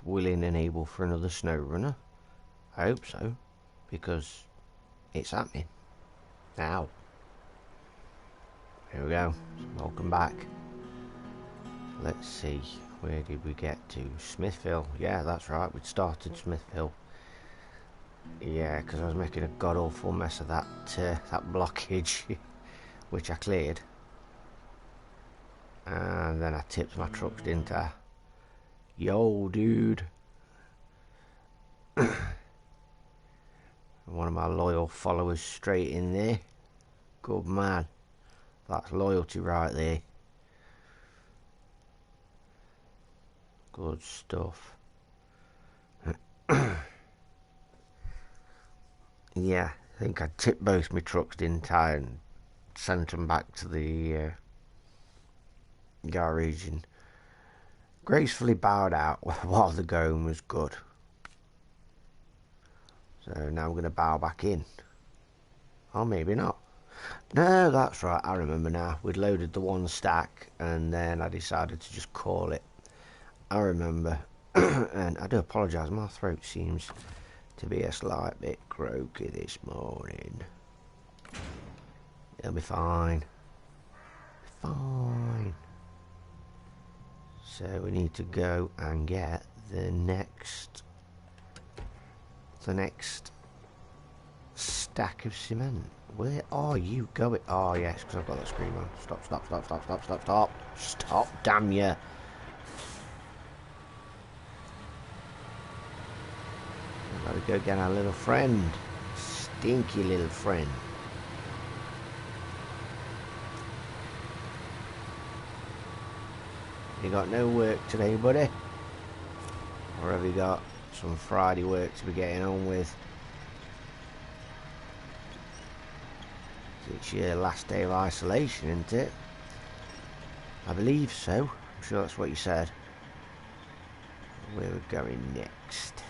willing and able for another Snowrunner. I hope so, because it's happening now. Here we go. Welcome back. Let's see, where did we get to? Smithville. Yeah, that's right, we'd started Smithville. Yeah, because I was making a god awful mess of that that blockage, which I cleared. And then I tipped my trucks, didn't I? Yo, dude. One of my loyal followers straight in there. Good man. That's loyalty right there. Good stuff. Yeah, I think I tipped both my trucks, didn't I, and sent them back to the garage and gracefully bowed out while the going was good. So now we're going to bow back in. Or maybe not. No, that's right, I remember now. We'd loaded the one stack and then I decided to just call it. I remember. And I do apologise, my throat seems to be a slight bit croaky this morning. It'll be fine. Fine. So we need to go and get the next stack of cement. Where are you going? Oh yes, because I've got that screen on. Stop, stop, stop, stop, stop, stop, stop. Stop, damn you. Gotta go get our little friend. Stinky little friend. You got no work today, buddy? Or have you got some Friday work to be getting on with? It's your last day of isolation, isn't it? I believe so. I'm sure that's what you said. Where we're going next?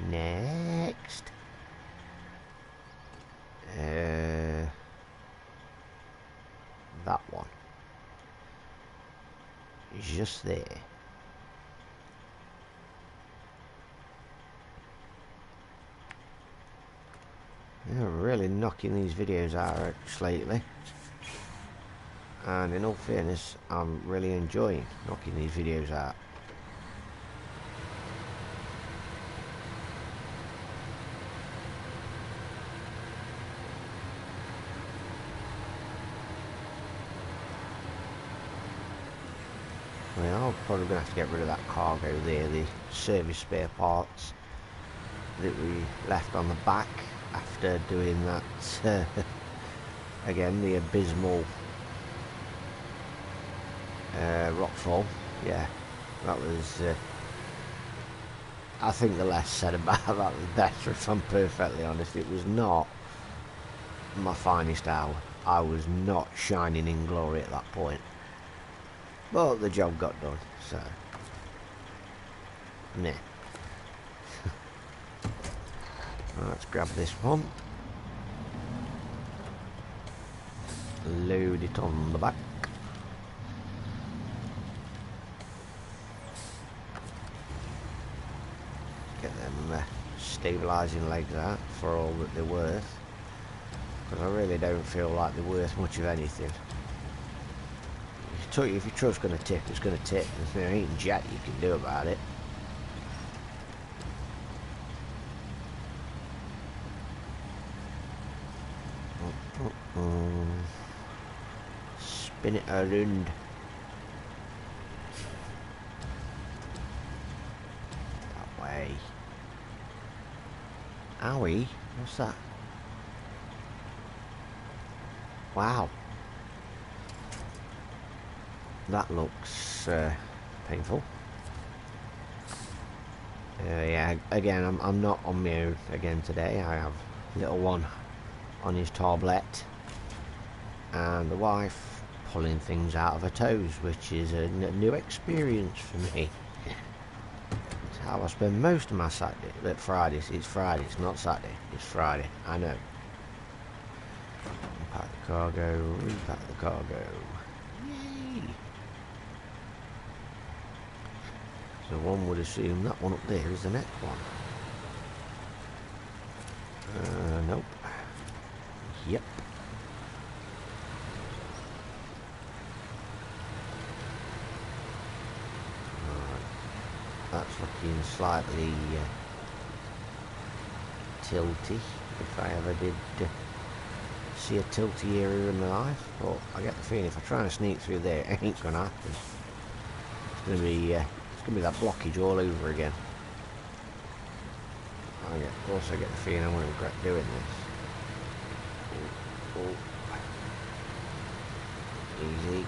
Next. That one. Just there. You're really knocking these videos out lately. And in all fairness, I'm really enjoying knocking these videos out. I mean, I'm probably going to have to get rid of that cargo there, the service spare parts that we left on the back after doing that, again, the abysmal rockfall. Yeah, that was, I think the less said about that the better, if I'm perfectly honest. It was not my finest hour. I was not shining in glory at that point. But the job got done, so meh. Let's grab this one. Load it on the back. Get them stabilising legs out for all that they're worth. Because I really don't feel like they're worth much of anything. If your truck's going to tip, it's going to tip. There ain't jack you can do about it. Spin it around. That way. Owie, what's that? Wow. That looks painful. Yeah, again, I'm not on my own again today. I have little one on his tablet and the wife pulling things out of her toes, which is a new experience for me. It's how I spend most of my Saturday. But Fridays, it's Friday, it's not Saturday, it's Friday. I know. Unpack the cargo, repack the cargo. Yay! So one would assume that one up there is the next one. Nope. Yep. Right. That's looking slightly tilty, if I ever did see a tilty area in my life. But I get the feeling if I try and sneak through there, it ain't gonna happen. It's gonna be that blockage all over again. Also get the feeling I'm gonna regret doing this. Oh. Easy.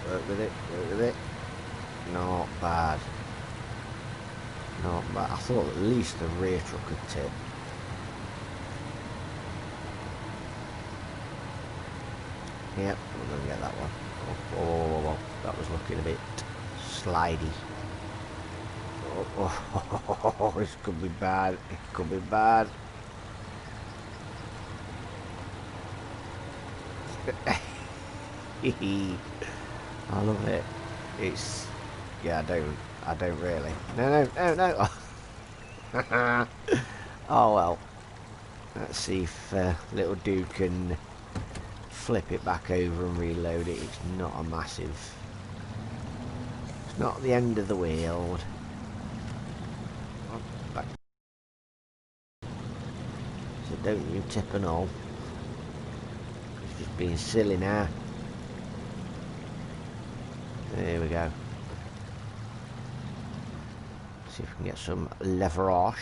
Work with it. Not bad. I thought at least the rear truck could tip. Yep, we're going to get that one. Oh, that was looking a bit slidey. Oh, this could be bad. It could be bad. I love it. It's... yeah, I don't really. No. Oh well. Let's see if little dude can flip it back over and reload it. It's not a massive... it's not the end of the world. Back. So don't you tip and all. It's just being silly now. There we go. See if we can get some leverage.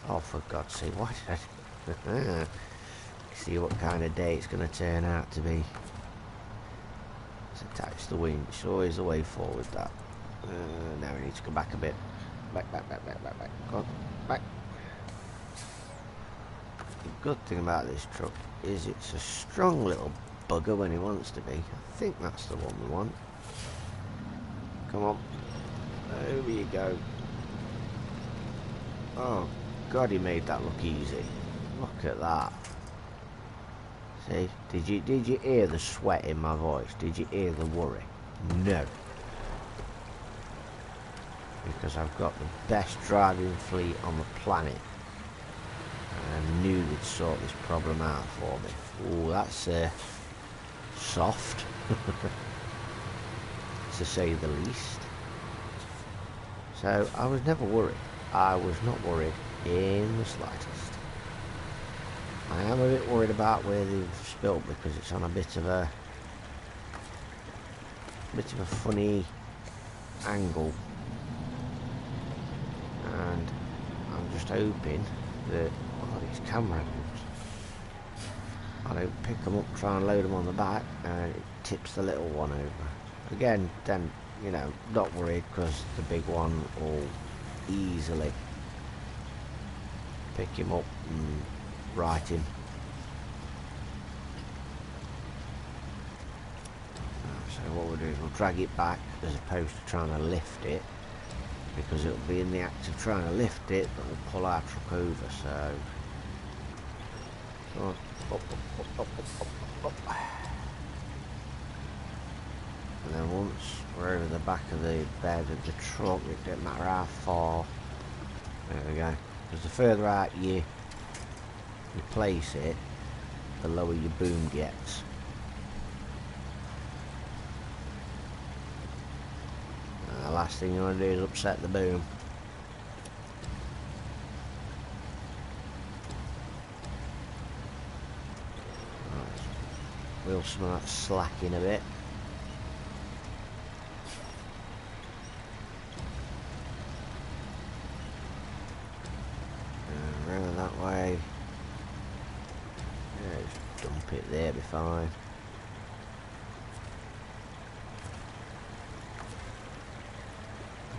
Oh, for God's sake, why did I... see what kind of day it's going to turn out to be. Let's attach the winch. It's always the way forward, that. Now we need to go back a bit. Back. Go on, back. The good thing about this truck is it's a strong little bugger when he wants to be. I think that's the one we want. Come on. Over you go. Oh God, he made that look easy. Look at that. See, did you hear the sweat in my voice? Did you hear the worry? No. Because I've got the best driving fleet on the planet. And I knew they'd sort this problem out for me. Oh, that's soft. To say the least. So I was never worried. I was not worried in the slightest. I am a bit worried about where they've spilt because it's on a bit of a funny angle, and I'm just hoping that these camera angles, I don't pick them up, try and load them on the back, and it tips the little one over. Again, then, you know, not worried because the big one will easily pick him up and right him. So what we'll do is we'll drag it back as opposed to trying to lift it, because it'll be in the act of trying to lift it that will pull our truck over. So come on. Up. And then once we're over the back of the bed of the truck, it doesn't matter how far. There we go. Because the further out you place it, the lower your boom gets. And the last thing you want to do is upset the boom. Right. Wheel some of that slacking a bit. Round that way. Yeah, just dump it there, be fine.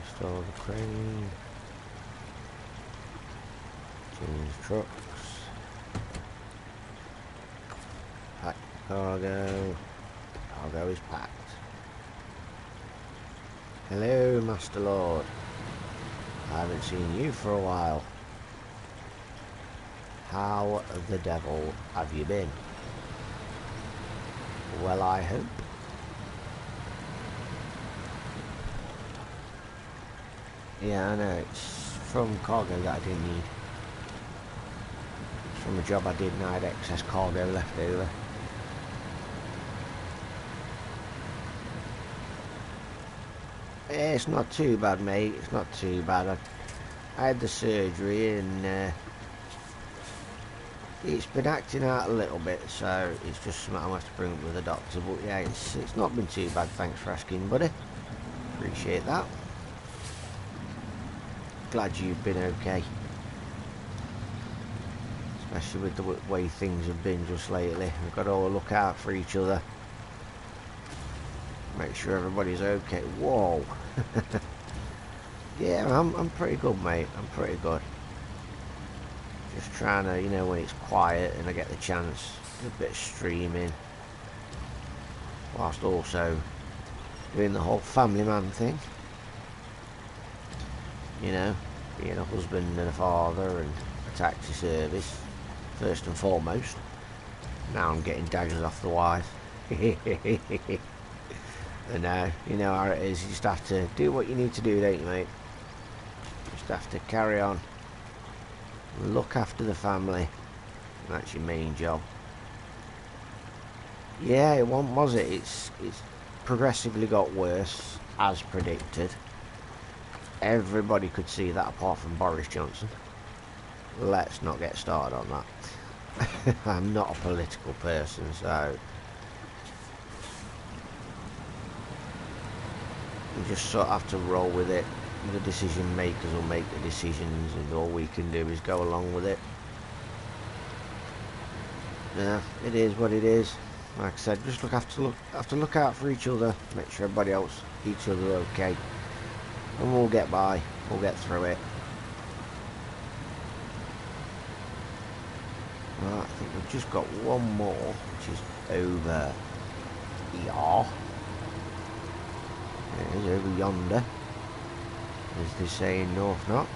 Install the crane. Change trucks. Pack cargo. Cargo is packed. Hello, Master Lord. I haven't seen you for a while. how the devil have you been? Well, I hope. Yeah, I know, it's from cargo that I didn't need. It's from a job I did and I had excess cargo left over. Yeah, it's not too bad, mate. It's not too bad. I had the surgery and it's been acting out a little bit, so it's just something I'll have to bring up with the doctor. But yeah, it's not been too bad. Thanks for asking, buddy. Appreciate that. Glad you've been okay. Especially with the way things have been just lately. We've got to all look out for each other. Make sure everybody's okay. Whoa. Yeah, I'm pretty good, mate. I'm pretty good. Just trying to, you know, when it's quiet and I get the chance, do a bit of streaming. Whilst also doing the whole family man thing. You know, being a husband and a father and a taxi service, first and foremost. Now I'm getting daggers off the wife. And now, you know how it is, you just have to do what you need to do, don't you, mate? Just have to carry on. Look after the family. That's your main job. Yeah, it wasn't, was it? It's progressively got worse, as predicted. Everybody could see that apart from Boris Johnson. Let's not get started on that. I'm not a political person, so we just sort of have to roll with it. The decision makers will make the decisions, and all we can do is go along with it. Yeah, it is what it is. Like I said, just have to look out for each other, make sure everybody else, each other, okay, and we'll get by. We'll get through it. Right, I think we've just got one more, which is over here. It is over yonder, as they say in North Knox,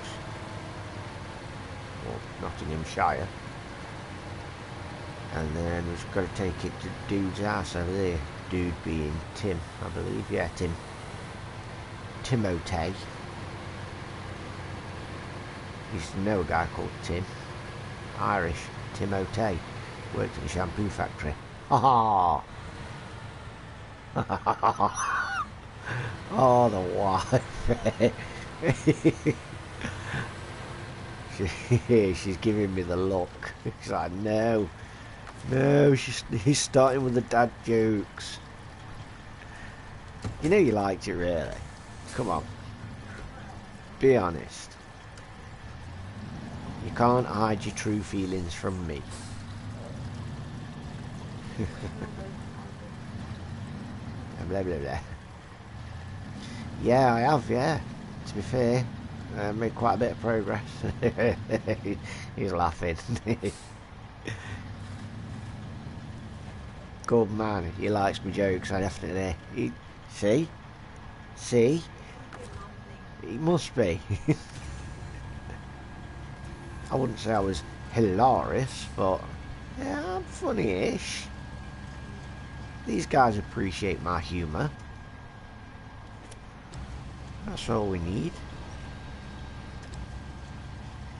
or Nottinghamshire. And then we've got to take it to Dude's house over there. Dude being Tim, I believe. Yeah, Tim. Timotei. Used to know a guy called Tim. Irish. Timotei. Worked in a shampoo factory. Ha ha! Oh, the wife. She's giving me the look. She's like, no. No, he's starting with the dad jokes. You know you liked it, really. Come on. Be honest. You can't hide your true feelings from me. Blah, blah, blah. Yeah, I have, yeah. To be fair, I made quite a bit of progress. He's laughing. Good man, he likes my jokes, I definitely. See? See? He must be. I wouldn't say I was hilarious, but yeah, I'm funny-ish. These guys appreciate my humour. That's all we need.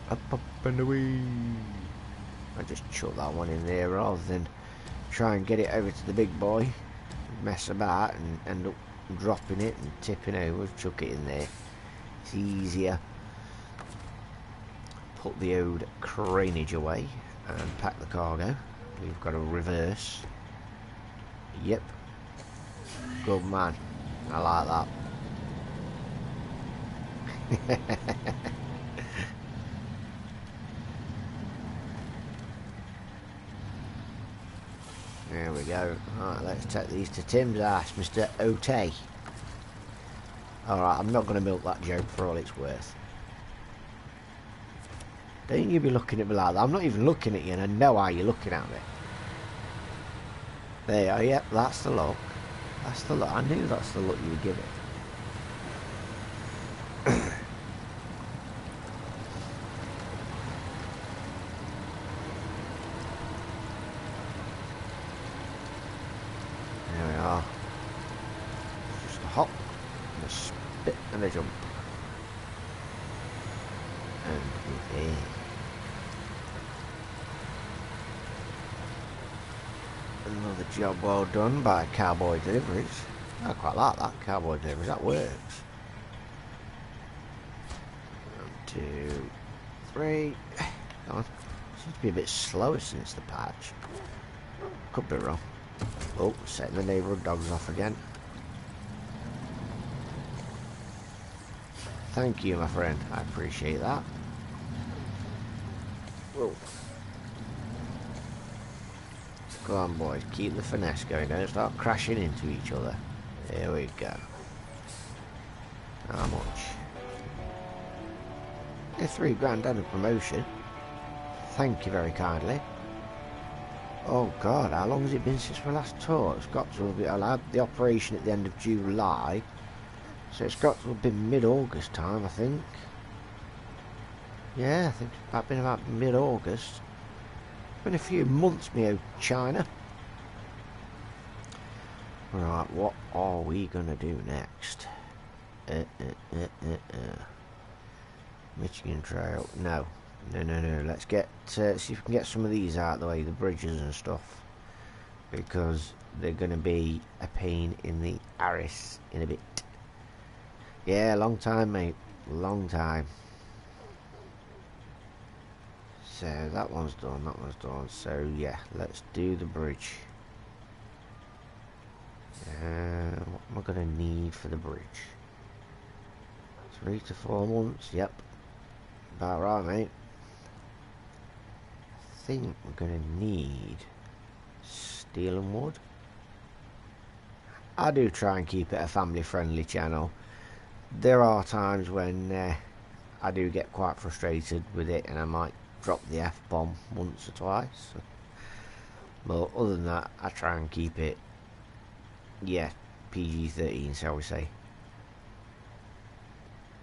Up, up and away. I just chuck that one in there rather than try and get it over to the big boy, mess about and end up dropping it and tipping over. Chuck it in there. It's easier. Put the old craneage away and pack the cargo. We've got a reverse. Yep. Good man. I like that. There we go. Alright, let's take these to Tim's ass, Mr. Otay. Alright, I'm not going to milk that joke for all it's worth. Don't you be looking at me like that. I'm not even looking at you and I know how you're looking at me. There you are, yep, that's the look. That's the look. I knew that's the look you would give it. a jump. And we're there. Another job well done by Cowboy Deliveries. I quite like that, Cowboy Deliveries, that works. 1, 2, 3. Come on. Seems to be a bit slower since the patch. Could be wrong. Oh, setting the neighbourhood dogs off again. Thank you, my friend. I appreciate that. Whoa. Go on, boys. Keep the finesse going. Don't start crashing into each other. Here we go. How much? Yeah, £3 and a promotion. Thank you very kindly. Oh God, how long has it been since we last talked? It's got to have been. I had the operation at the end of July, so it's got to have been mid-August time, I think. Yeah, I think it's been about mid-August. It's been a few months, me old China. Right, what are we gonna do next? Michigan Trail. No. Let's get see if we can get some of these out of the way, the bridges and stuff, because they're gonna be a pain in the arse in a bit. Yeah, long time, mate. Long time. So that one's done. That one's done. So yeah, let's do the bridge. What am I gonna need for the bridge? 3 to 4 months. Yep. About right, mate. I think we're going to need steel and wood. I do try and keep it a family friendly channel. There are times when I do get quite frustrated with it and I might drop the F-bomb once or twice, but other than that I try and keep it, yeah, PG-13, shall we say.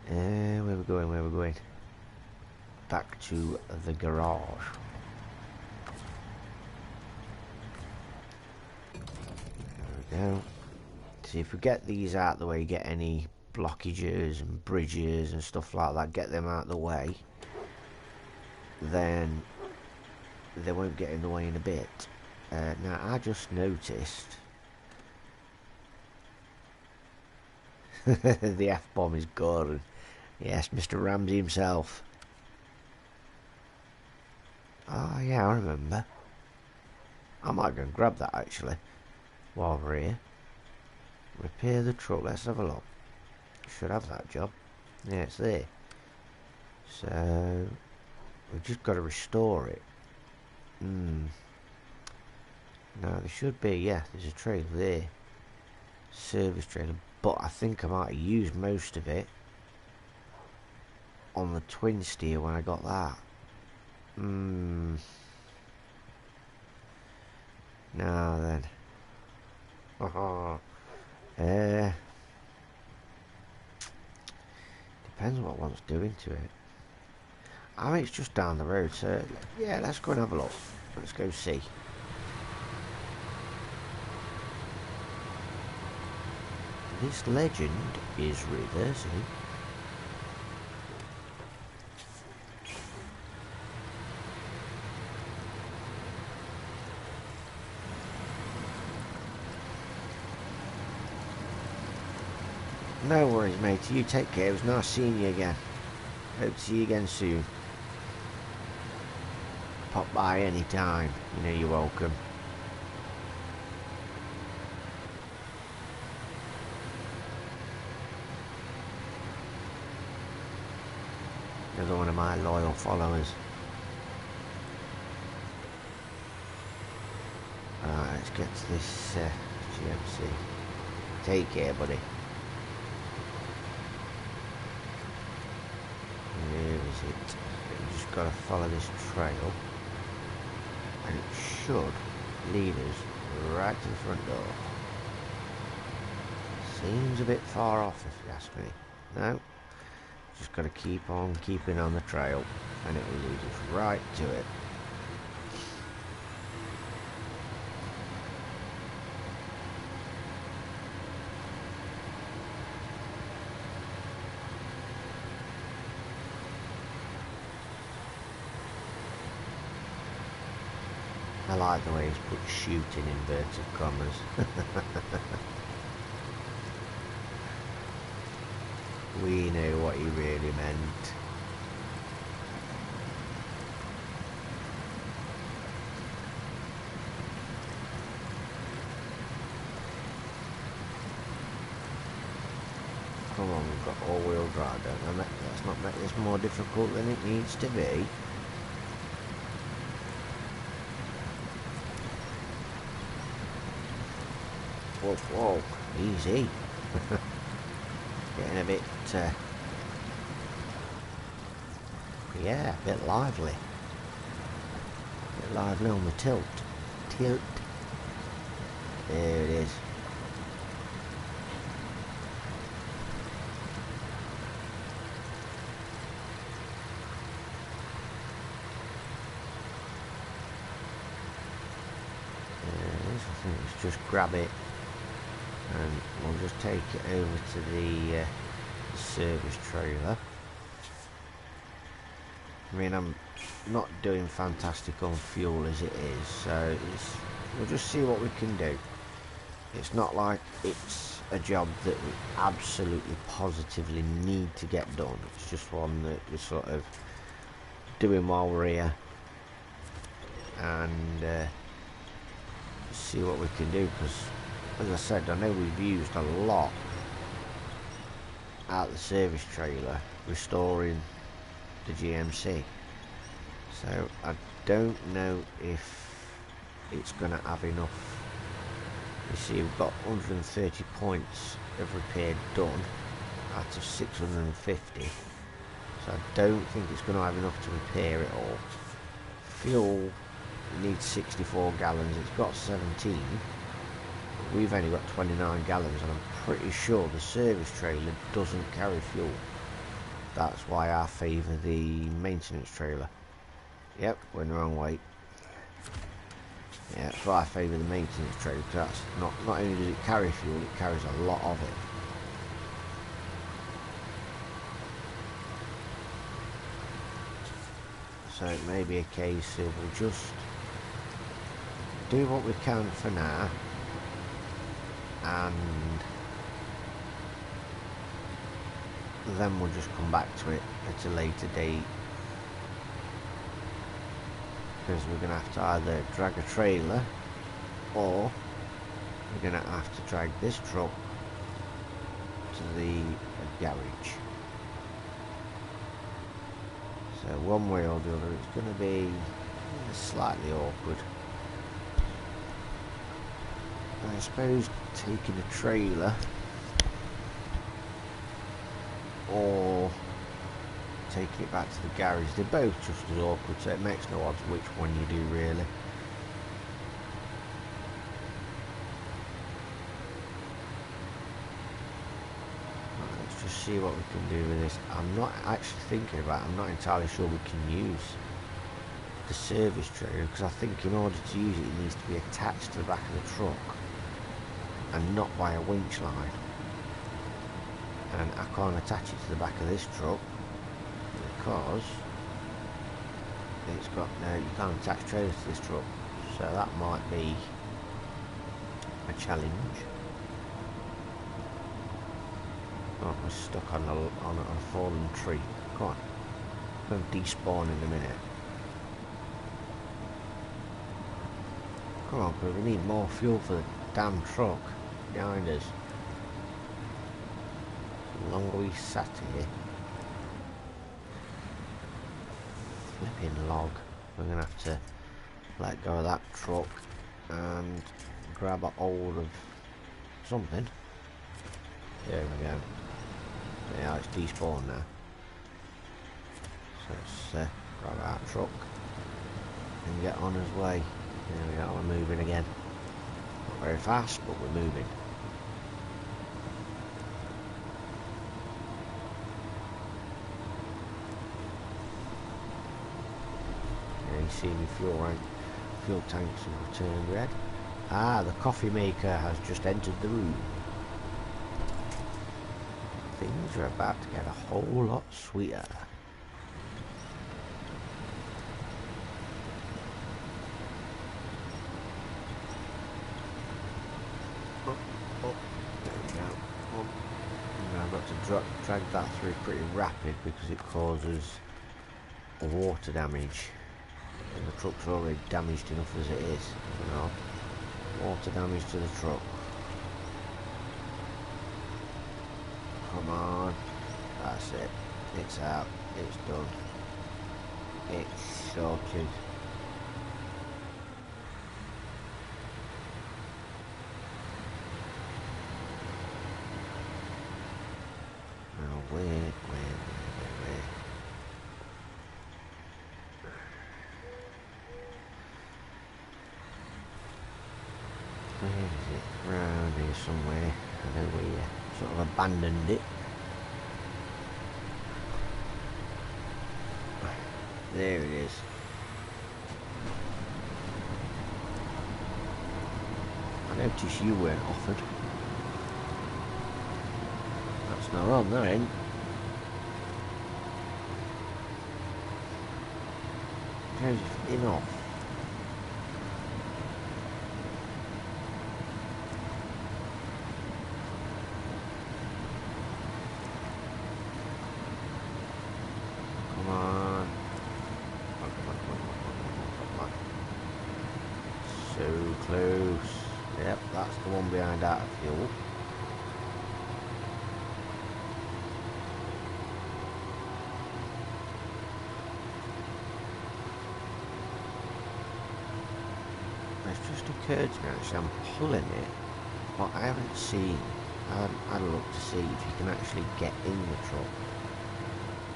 Where we're going? Back to the garage. There we go. See if we get these out of the way, get any blockages and bridges and stuff like that, get them out of the way, then they won't get in the way in a bit. Now I just noticed the F-bomb is gone. Yes, Mr. Ramsey himself. Oh yeah, I remember. I might go and grab that actually while we're here. Repair the truck. Let's have a look. Should have that job. Yeah, it's there. So we've just got to restore it. No, there should be. Yeah, there's a trailer there. Service trailer. But I think I might have used most of it on the twin steer when I got that. Now then. Depends what one's doing to it. I mean, it's just down the road, so yeah, let's go and have a look. Let's go see. This legend is reversing. No worries, mate. You take care. It was nice seeing you again. Hope to see you again soon. Pop by any time. You know you're welcome. Another one of my loyal followers. Alright, let's get to this GMC. Take care, buddy. Where is it? You just gotta follow this trail, and it should lead us right to the front door. Seems a bit far off, if you ask me. No, just gotta keep on keeping on the trail, and it will lead us right to it. I like the way he's put shoot in inverted commas. We know what he really meant. Come on, we've got all-wheel drive, don't we? Let's not make this more difficult than it needs to be. Whoa, whoa, easy. Getting a bit, yeah, a bit lively. A bit lively on the tilt. Tilt. There it is. I think let's just grab it and we'll just take it over to the service trailer. I mean, I'm not doing fantastic on fuel as it is, so we'll just see what we can do. It's not like it's a job that we absolutely positively need to get done. It's just one that we're sort of doing while we're here, and see what we can do, because as I said, I know we've used a lot out the service trailer restoring the GMC, so I don't know if it's going to have enough. You see, we've got 130 points of repair done out of 650, so I don't think it's going to have enough to repair it all. Fuel needs 64 gallons, it's got 17, but we've only got 29 gallons, and I'm pretty sure the service trailer doesn't carry fuel. That's why I favour the maintenance trailer. Yep, we're in the wrong way. Yeah, that's why I favour the maintenance trailer, because that's not only does it carry fuel, it carries a lot of it. So it may be a case of we'll just do what we can for now, and then we'll just come back to it at a later date, because we're going to have to either drag a trailer or we're going to have to drag this truck to the garage. So one way or the other it's going to be slightly awkward. I suppose taking a trailer or taking it back to the garage, they're both just as awkward, so it makes no odds which one you do really. Right, let's just see what we can do with this. I'm not actually thinking about it. I'm not entirely sure we can use the service trailer, because I think in order to use it, it needs to be attached to the back of the truck and not by a winch line, and I can't attach it to the back of this truck because it's got no, you can't attach trailers to this truck, so that might be a challenge. Oh, we're stuck on a fallen tree. Come on, we'll despawn in a minute. Come on, because we need more fuel for the damn truck behind us. The longer we sat here. Flipping log. We're going to have to let go of that truck and grab a hold of something. There we go. Yeah, it's despawned now. So let's grab our truck and get on his way. There we go, we're moving again. Not very fast, but we're moving. Yeah, you see me fuel tanks have turned red. Ah, the coffee maker has just entered the room. Things are about to get a whole lot sweeter. drag that through pretty rapid because it causes water damage. And the truck's already damaged enough as it is. You know, water damage to the truck. Come on. That's it. It's out. It's done. It's sorted. Now where? Where is it? Round here somewhere. I know we sort of abandoned it. There it is. I noticed you weren't offered. That's not on that end. How's it in off? Come on. Come on. So close. Yep, that's the one behind out of fuel. It's just occurred to me actually, I'm pulling it, but I haven't had a look to see if you can actually get in the truck,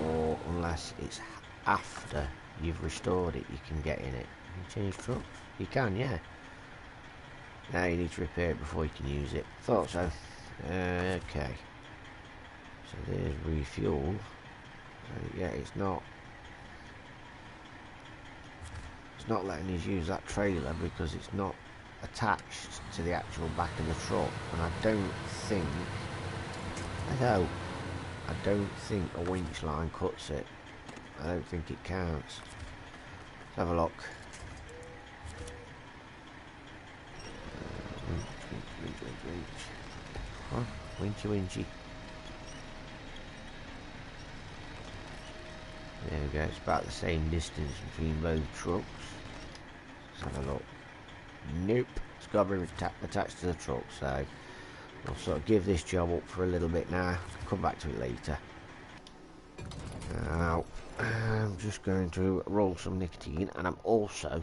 or unless it's after you've restored it you can get in it. Can you change trucks? You can, yeah. Now you need to repair it before you can use it. Thought so. Okay. So there's refuel. So yeah, it's not letting us use that trailer because it's not attached to the actual back of the truck, and I don't think a winch line cuts it. I don't think it counts. Let's have a look. Winch. Huh? Winchy. There we go, it's about the same distance between both trucks. Let's have a look. Nope, it's got to be attached to the truck, so I'll sort of give this job up for a little bit now. Come back to it later. Now, I'm just going to roll some nicotine, and I'm also...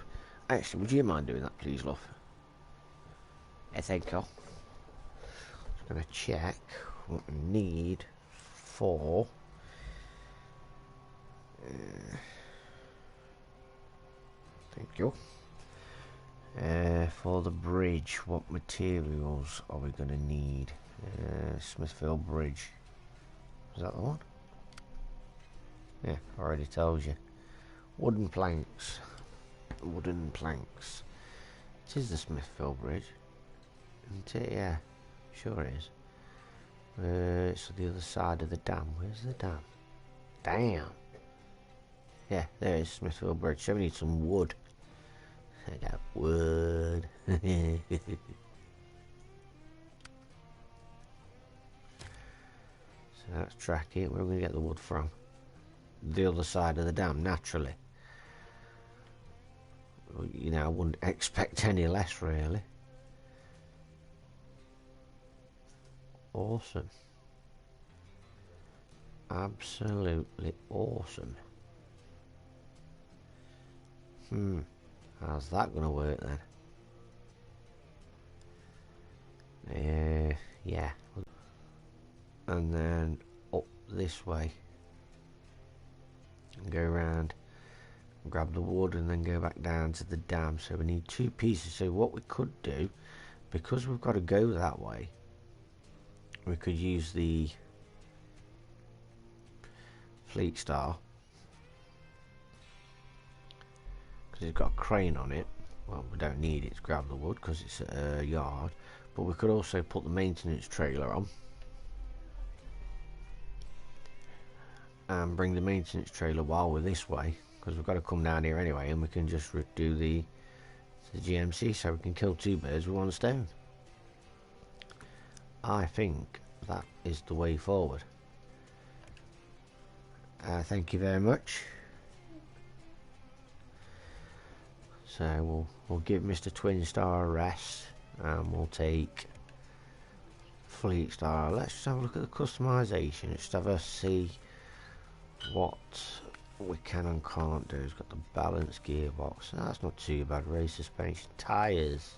Actually, would you mind doing that, please, love? Thank you. Just going to check what we need for... thank you. For the bridge, what materials are we going to need? Smithfield Bridge. Is that the one? Yeah, already tells you. Wooden planks. It is the Smithfield Bridge, isn't it? Yeah, sure it is. It's on the other side of the dam. Where's the dam? Damn. Yeah, there is Smithfield Bridge. So we need some wood. I got wood. So let's track it. Where are we going to get the wood from? The other side of the dam, naturally. You know, I wouldn't expect any less, really. Awesome. Absolutely awesome. How's that gonna work then? Yeah. And then up this way. And go around, grab the wood, and then go back down to the dam. So we need two pieces. So what we could do, because we've got to go that way, we could use the Fleet Star. Because it's got a crane on it. Well, we don't need it to grab the wood because it's at a yard, but we could also put the maintenance trailer on and bring the maintenance trailer while we're this way, because we've got to come down here anyway, and we can just do the GMC, so we can kill two birds with one stone. I think that is the way forward. Thank you very much. So we'll give Mr. Twin Star a rest, and we'll take Fleet Star. Let's just have a look at the customization. Just have a see what we can and can't do. It's got the balanced gearbox. That's not too bad. Race suspension, tires.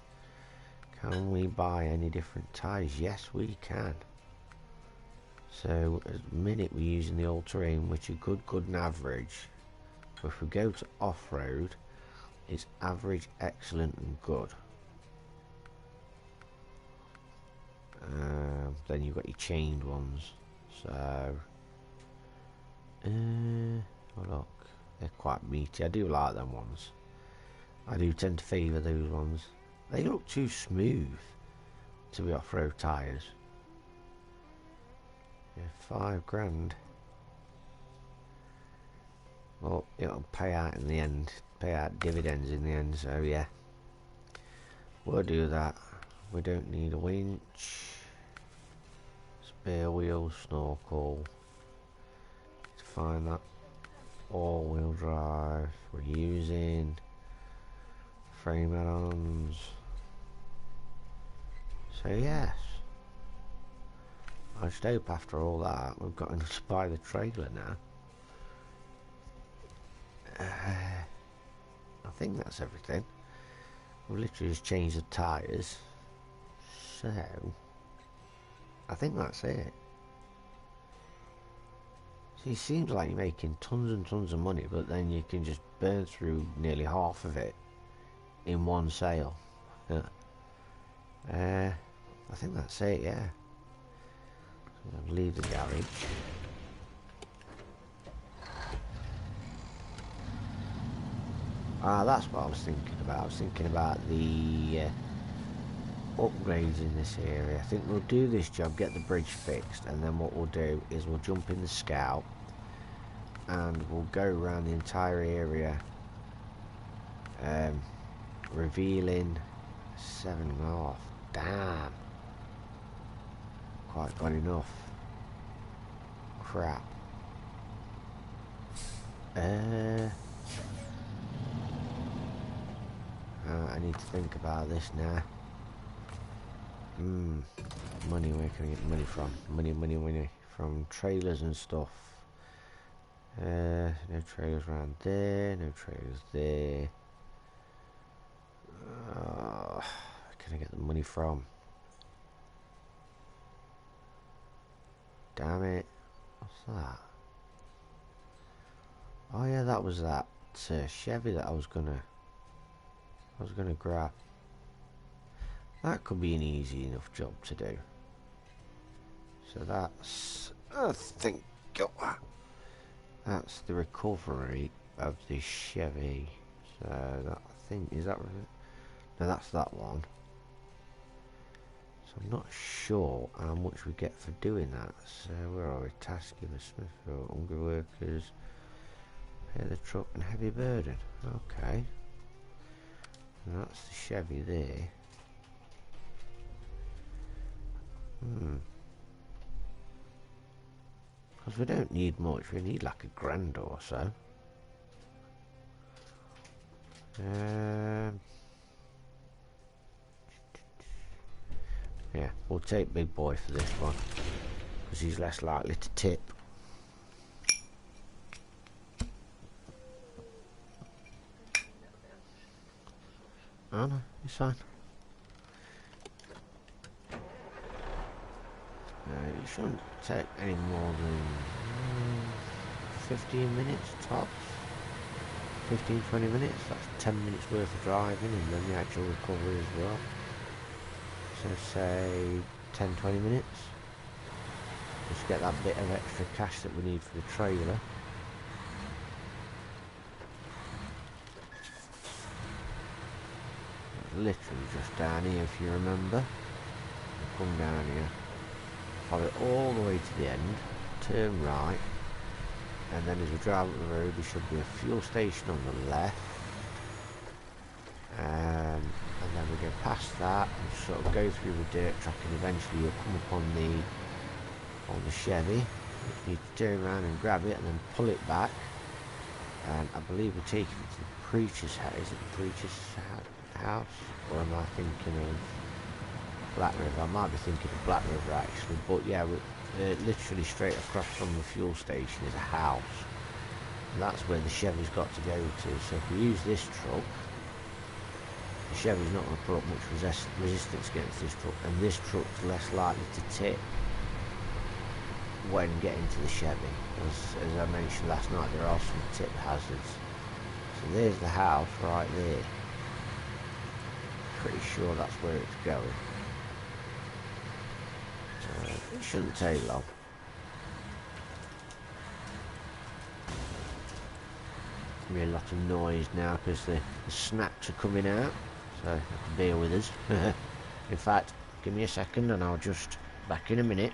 Can we buy any different tires? Yes, we can. So at the minute we're using the all-terrain, which are good, and average. But if we go to off-road, it's average, excellent, and good. Then you've got your chained ones. So, oh look, they're quite meaty. I do like them ones. I do tend to favour those ones. They look too smooth to be off-road tyres. Yeah, £5 grand. Well, it'll pay out in the end. Pay out dividends in the end. So yeah, we'll do that. We don't need a winch. Spare wheel, snorkel. To find that all-wheel drive. We're using frame add-ons. So yes, I just hope after all that we've got enough to buy the trailer now. I think that's everything. We've literally just changed the tyres. So I think that's it. See, it seems like you're making tons and tons of money, but then you can just burn through nearly half of it in one sale. Yeah. I think that's it, yeah. So I'll leave the garage. That's what I was thinking about. I was thinking about the upgrades in this area. I think we'll do this job, get the bridge fixed, and then what we'll do is we'll jump in the Scout and we'll go around the entire area, revealing 7.5. Damn, quite got enough. Crap. I need to think about this now. Money, where can I get money from? Money from trailers and stuff. No trailers around there, no trailers there. Where can I get the money from? Damn it. What's that? Oh yeah, that was that Chevy that I was gonna grab. That could be an easy enough job to do. So that's, I think, that's the recovery of the Chevy. So that, I think, is that, no, that's that one. So I'm not sure how much we get for doing that. So where are we? Task giver, Smithfield, hungry workers, pay the truck and heavy burden. Okay. And that's the Chevy there. Because we don't need much, we need like £1,000 or so. Yeah, we'll take Big Boy for this one, because he's less likely to tip. Oh no, it's fine. It shouldn't take any more than 15 minutes tops. 15-20 minutes. That's 10 minutes worth of driving, and then the actual recovery as well. So say 10-20 minutes. Just get that bit of extra cash that we need for the trailer. Literally just down here, if you remember. Come down here, follow it all the way to the end, turn right, and then as we drive up the road there should be a fuel station on the left, and then we go past that and sort of go through the dirt track, and eventually you'll come upon the Chevy. You need to turn around and grab it and then pull it back. And I believe we're taking it to the preacher's house. Is it the preacher's house? Or am I thinking of Black River? I might be thinking of Black River actually. But yeah, we're literally straight across from the fuel station is a house. And that's where the Chevy's got to go to. So if we use this truck, the Chevy's not going to put up much resistance against this truck. And this truck's less likely to tip when getting to the Chevy. As I mentioned last night, there are some tip hazards. So there's the house right there. Pretty sure that's where it's going. So it shouldn't take long. There'll be a lot of noise now because the snacks are coming out. So have to bear with us. In fact, give me a second and I'll just back in a minute.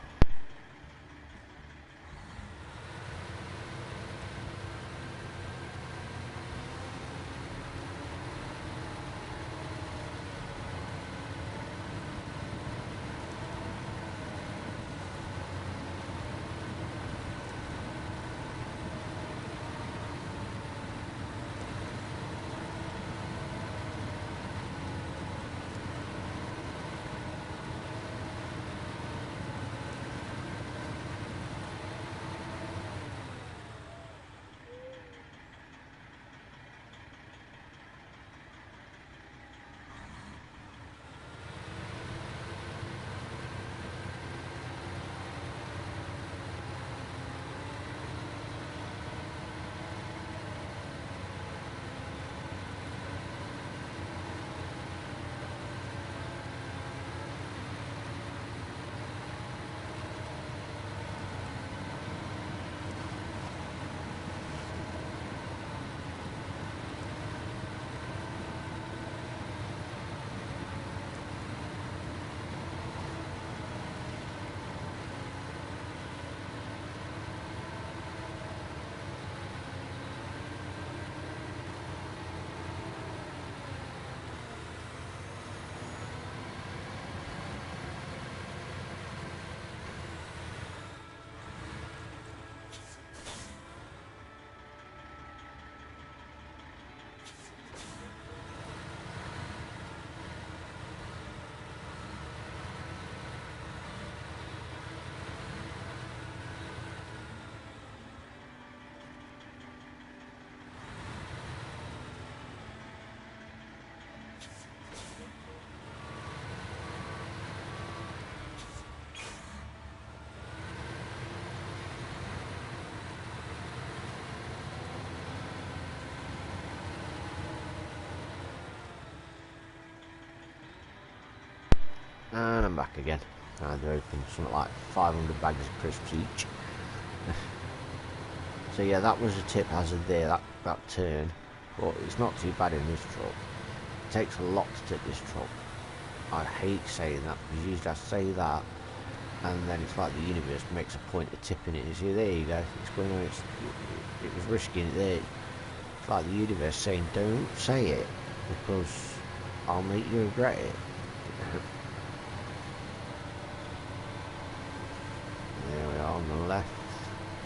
And I'm back again. They're open something like 500 bags of crisps each. So yeah, that was a tip hazard there, that turn. But it's not too bad in this truck. It takes a lot to tip this truck. I hate saying that because usually I say that and then it's like the universe makes a point of tipping it. You see, there you go. It's going on. It was risking it there. It's like the universe saying, don't say it because I'll make you regret it. There we are on the left,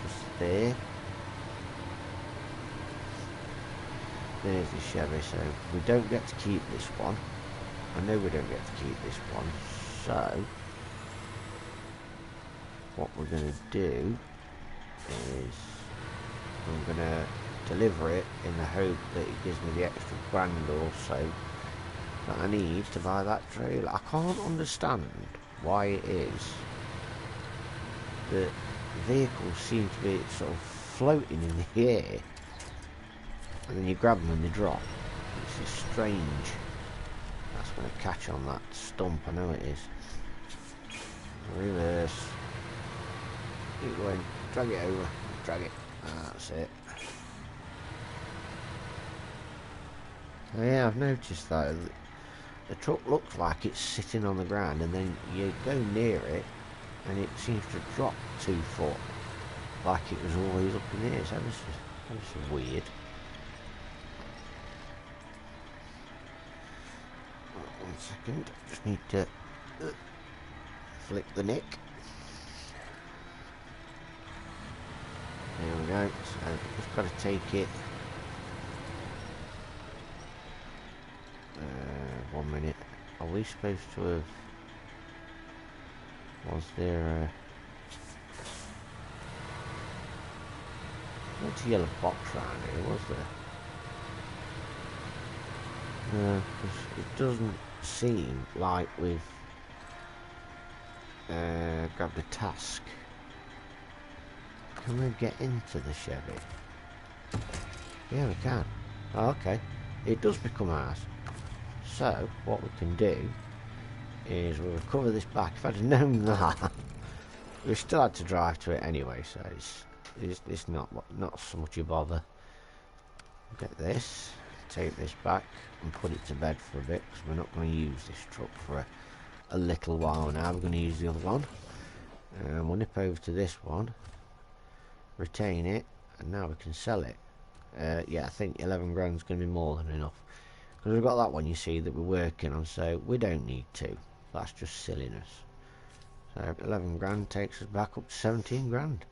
just there. There's the Chevy, so we don't get to keep this one. I know we don't get to keep this one, so what we're going to do is I'm going to deliver it in the hope that it gives me the extra grand or so that I need to buy that trailer. I can't understand why it is that vehicles seem to be sort of floating in the air and then you grab them and they drop. It's just strange. That's going to catch on that stump, I know it is. Reverse. Keep going. Drag it over. Drag it. That's it. Oh, yeah, I've noticed that. The truck looks like it's sitting on the ground and then you go near it and it seems to drop 2 foot like it was always up in the air. So that was weird. One second, just need to flick the neck. There we go. So we've got to take it. 1 minute. Are we supposed to have... Was there a... What's a yellow box around here, was there? No, because it doesn't seem like we've grabbed a task. Can we get into the Chevy? Yeah, we can. Oh, okay. It does become ours. So, what we can do is we'll recover this back. If I'd have known that, we still had to drive to it anyway, so it's not so much a bother. Get this, take this back and put it to bed for a bit, because we're not going to use this truck for a little while now. We're going to use the other one. And we'll nip over to this one, retain it, and now we can sell it. Yeah, I think 11 grand's going to be more than enough. Because we've got that one, you see, that we're working on, so we don't need two. That's just silliness. So 11 grand takes us back up to 17 grand.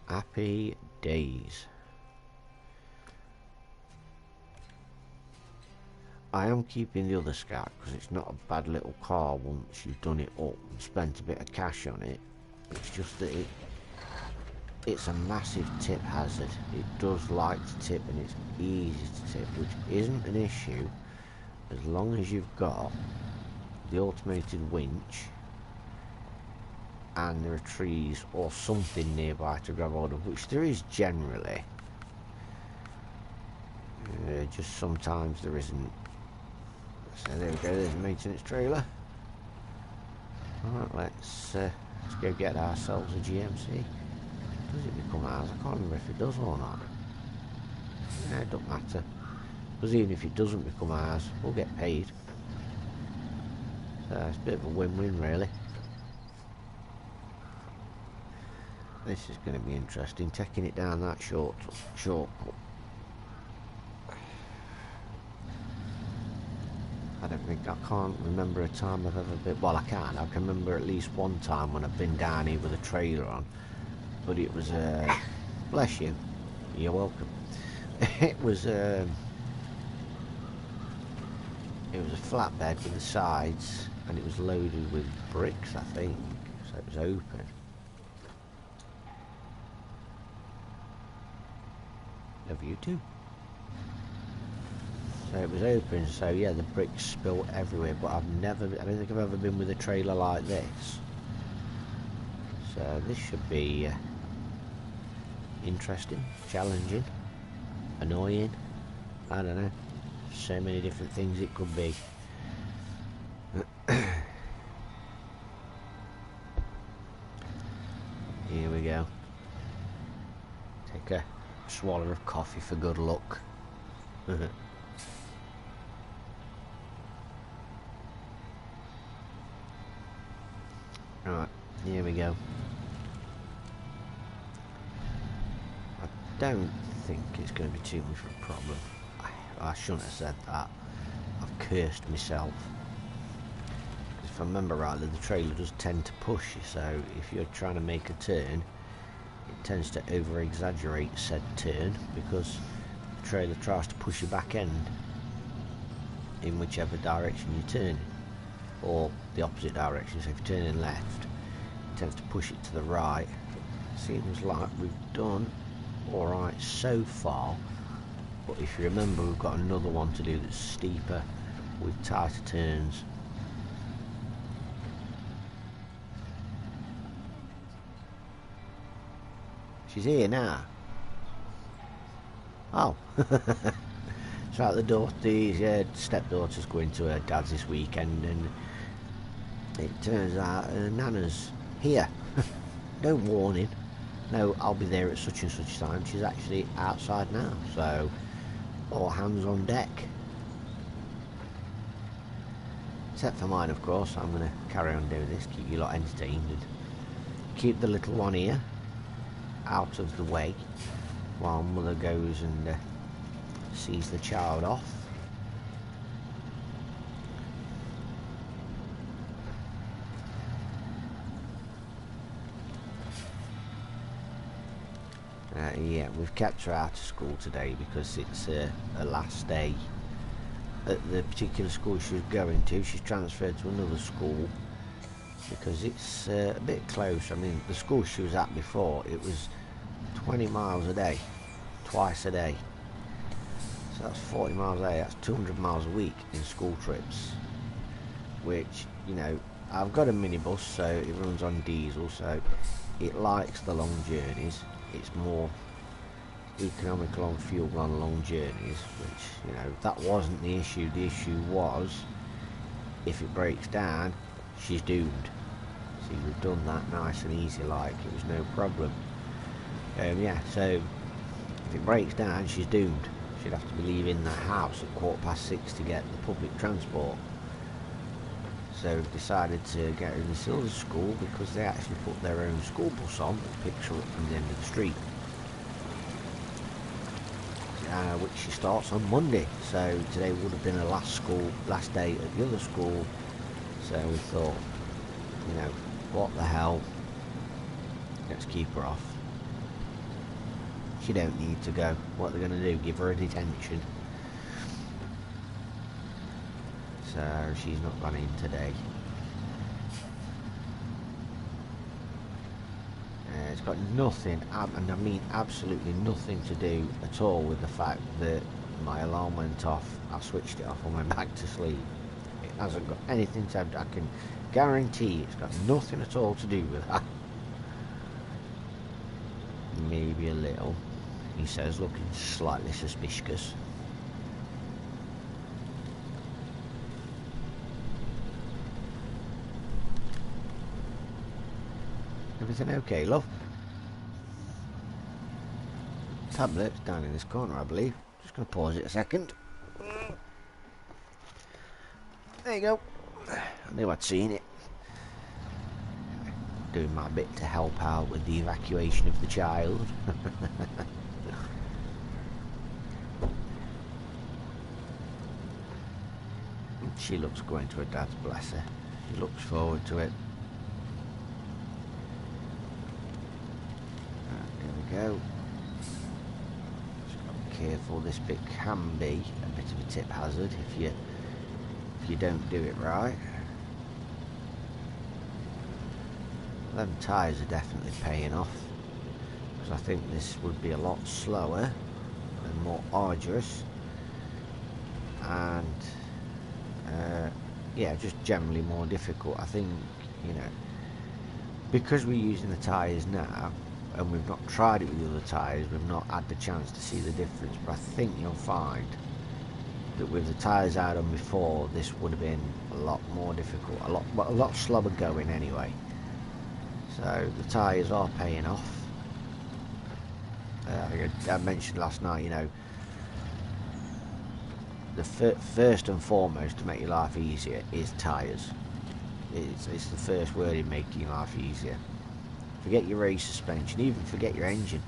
Happy days. I am keeping the other Scout because it's not a bad little car once you've done it up and spent a bit of cash on it. It's just that it's a massive tip hazard. It does like to tip, and it's easy to tip, which isn't an issue as long as you've got the automated winch and there are trees or something nearby to grab hold of, which there is generally. Just sometimes there isn't. So there we go, there's the maintenance trailer. Alright, let's go get ourselves a GMC. Does it become ours? I can't remember if it does or not. Yeah, it don't matter. Because even if it doesn't become ours, we'll get paid. So it's a bit of a win-win, really. This is going to be interesting, taking it down that shortcut. I can't remember a time I've ever been. Well, I can remember at least one time when I've been down here with a trailer on, but it was bless you, you're welcome. It was a flatbed with the sides, and it was loaded with bricks, I think, so it was open. Love you too. So it was open, so yeah, the bricks spilt everywhere, but I don't think I've ever been with a trailer like this. So this should be interesting, challenging, annoying, I don't know, so many different things it could be. Here we go. Take a swallow of coffee for good luck. Right, here we go. I don't think it's going to be too much of a problem. I shouldn't have said that. I've cursed myself. If I remember rightly, the trailer does tend to push you, so if you're trying to make a turn, it tends to over-exaggerate said turn, because the trailer tries to push your back end in whichever direction you're turning, or the opposite direction. So if you're turning left, it tends to push it to the right. Seems like we've done alright so far, but if you remember, we've got another one to do that's steeper with tighter turns. She's here now. Oh. So out the stepdaughter's going to her dad's this weekend, and it turns out her nana's here. No warning. No, I'll be there at such and such time. She's actually outside now, so all hands on deck. Except for mine, of course. I'm going to carry on doing this, keep you lot entertained, and keep the little one here out of the way while mother goes and sees the child off. Yeah, we've kept her out of school today because it's her last day at the particular school she was going to. She's transferred to another school because it's a bit close. I mean, the school she was at before, it was 20 miles a day, twice a day. So that's 40 miles a day, that's 200 miles a week in school trips. Which, you know, I've got a minibus, so it runs on diesel, so it likes the long journeys. It's more economical on fuel on long journeys, which, you know, that wasn't the issue. The issue was, if it breaks down, she's doomed. See, we've done that nice and easy like, it was no problem. Yeah, so if it breaks down, she's doomed. She'd have to be leaving the house at 6:15 to get the public transport. So we've decided to get her in this other school because they actually put their own school bus on that picks her up from the end of the street. Which she starts on Monday. So today would have been her last day at the other school. So we thought, you know, what the hell? Let's keep her off. She don't need to go. What they're going to do? Give her a detention. So she's not gone in today. It's got nothing, and I mean absolutely nothing to do at all with the fact that my alarm went off. I switched it off and went back to sleep. It hasn't got anything to do. I can guarantee it's got nothing at all to do with that. Maybe a little. He says, looking slightly suspicious. Everything okay, love? Tablet's down in this corner, I believe. Just going to pause it a second. There you go. I knew I'd seen it. Doing my bit to help out with the evacuation of the child. She looks going to her dad's, bless her. She looks forward to it. There we go. Just got to be careful. This bit can be a bit of a tip hazard if you don't do it right. Them tyres are definitely paying off, because I think this would be a lot slower and more arduous, and yeah, just generally more difficult. I think, you know, because we're using the tyres now and we've not tried it with the other tyres, we've not had the chance to see the difference, but I think you'll find that with the tyres out on before, this would have been a lot more difficult, a lot slower going anyway. So the tyres are paying off. I mentioned last night, you know, the first and foremost to make your life easier is tyres. It's the first word in making your life easier. Forget your race suspension, even forget your engine.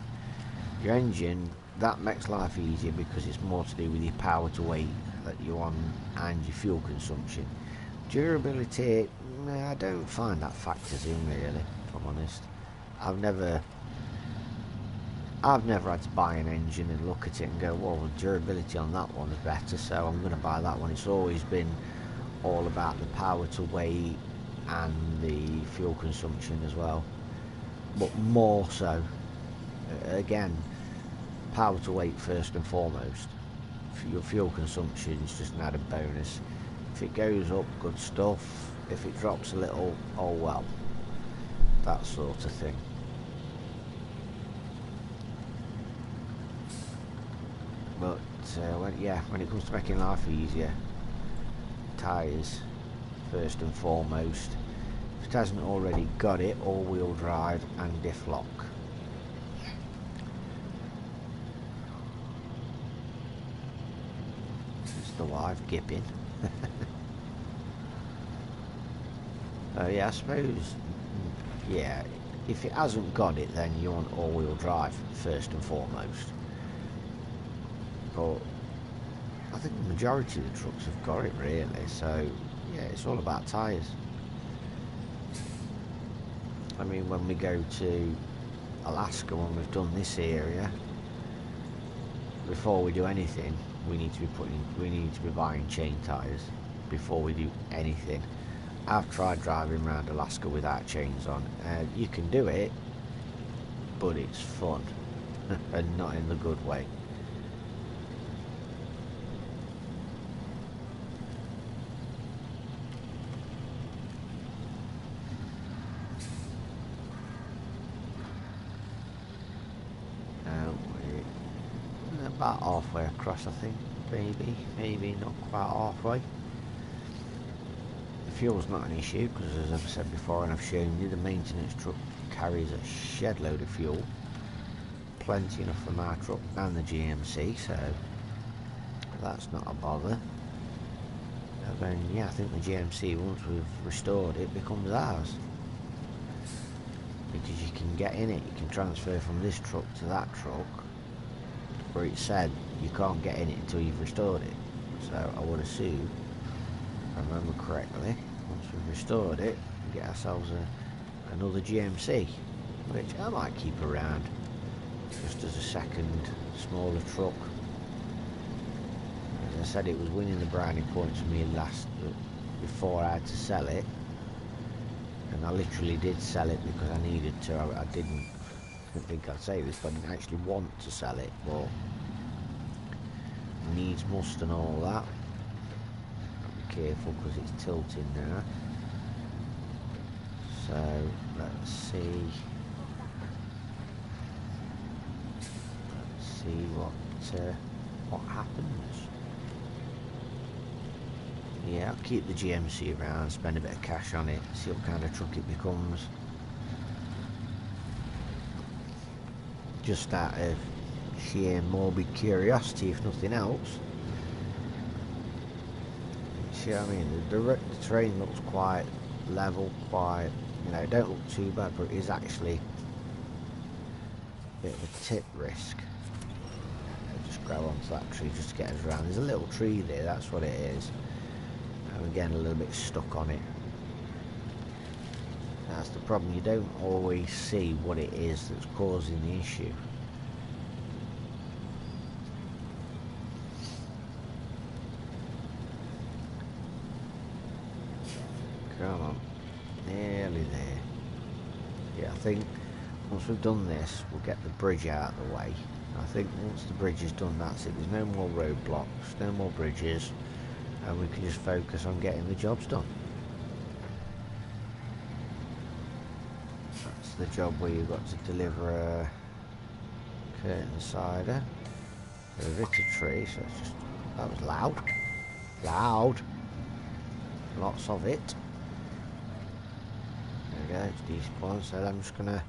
Your engine, that makes life easier because it's more to do with your power to weight that you're on and your fuel consumption. Durability, I don't find that factors in really, if I'm honest. I've never had to buy an engine and look at it and go, well, the durability on that one is better, so I'm going to buy that one. It's always been all about the power to weight and the fuel consumption as well. But more so, again, power to weight first and foremost. Your fuel consumption is just an added bonus. If it goes up, good stuff. If it drops a little, oh well. That sort of thing. But when it comes to making life easier, tyres first and foremost. If it hasn't already got it, all-wheel drive and diff lock. It's the wife gipping. Yeah, I suppose. Yeah, if it hasn't got it, then you want all-wheel drive first and foremost. But I think the majority of the trucks have got it really, so yeah, it's all about tyres. I mean, when we go to Alaska, when we've done this area, before we do anything, we need to be buying chain tires before we do anything. I've tried driving around Alaska without chains on. You can do it, but it's fun and not in the good way. We're about halfway across, I think. Maybe not quite halfway. The fuel's not an issue because, as I've said before and I've shown you, the maintenance truck carries a shed load of fuel, plenty enough for my truck and the GMC, so that's not a bother. And then yeah, I think the GMC, once we've restored it, becomes ours, because you can get in it, you can transfer from this truck to that truck, where it said you can't get in it until you've restored it. So I would assume, if I remember correctly, once we've restored it, we get ourselves another GMC, which I might keep around just as a second smaller truck. As I said, it was winning the brownie points for me before I had to sell it, and I literally did sell it because I needed to. I didn't think I'd say this, but I didn't actually want to sell it, but needs must and all that. Be careful because it's tilting now. So let's see what happens. Yeah, I'll keep the GMC around, spend a bit of cash on it, see what kind of truck it becomes. Just out of sheer morbid curiosity, if nothing else. See what I mean? The terrain looks quite level, quite, it don't look too bad, but it is actually a bit of a tip risk. Just grab onto that tree just to get us around. There's a little tree there, that's what it is. And we're getting a little bit stuck on it. That's the problem, you don't always see what it is that's causing the issue. Come on, nearly there. Yeah, I think once we've done this, we'll get the bridge out of the way. I think once the bridge is done, that's it. There's no more roadblocks, no more bridges, and we can just focus on getting the jobs done. That's the job where you've got to deliver a curtain cider, a ritter tree, so it's just, that was loud. Loud. Lots of it. There we go, it's decent one, so I'm just going to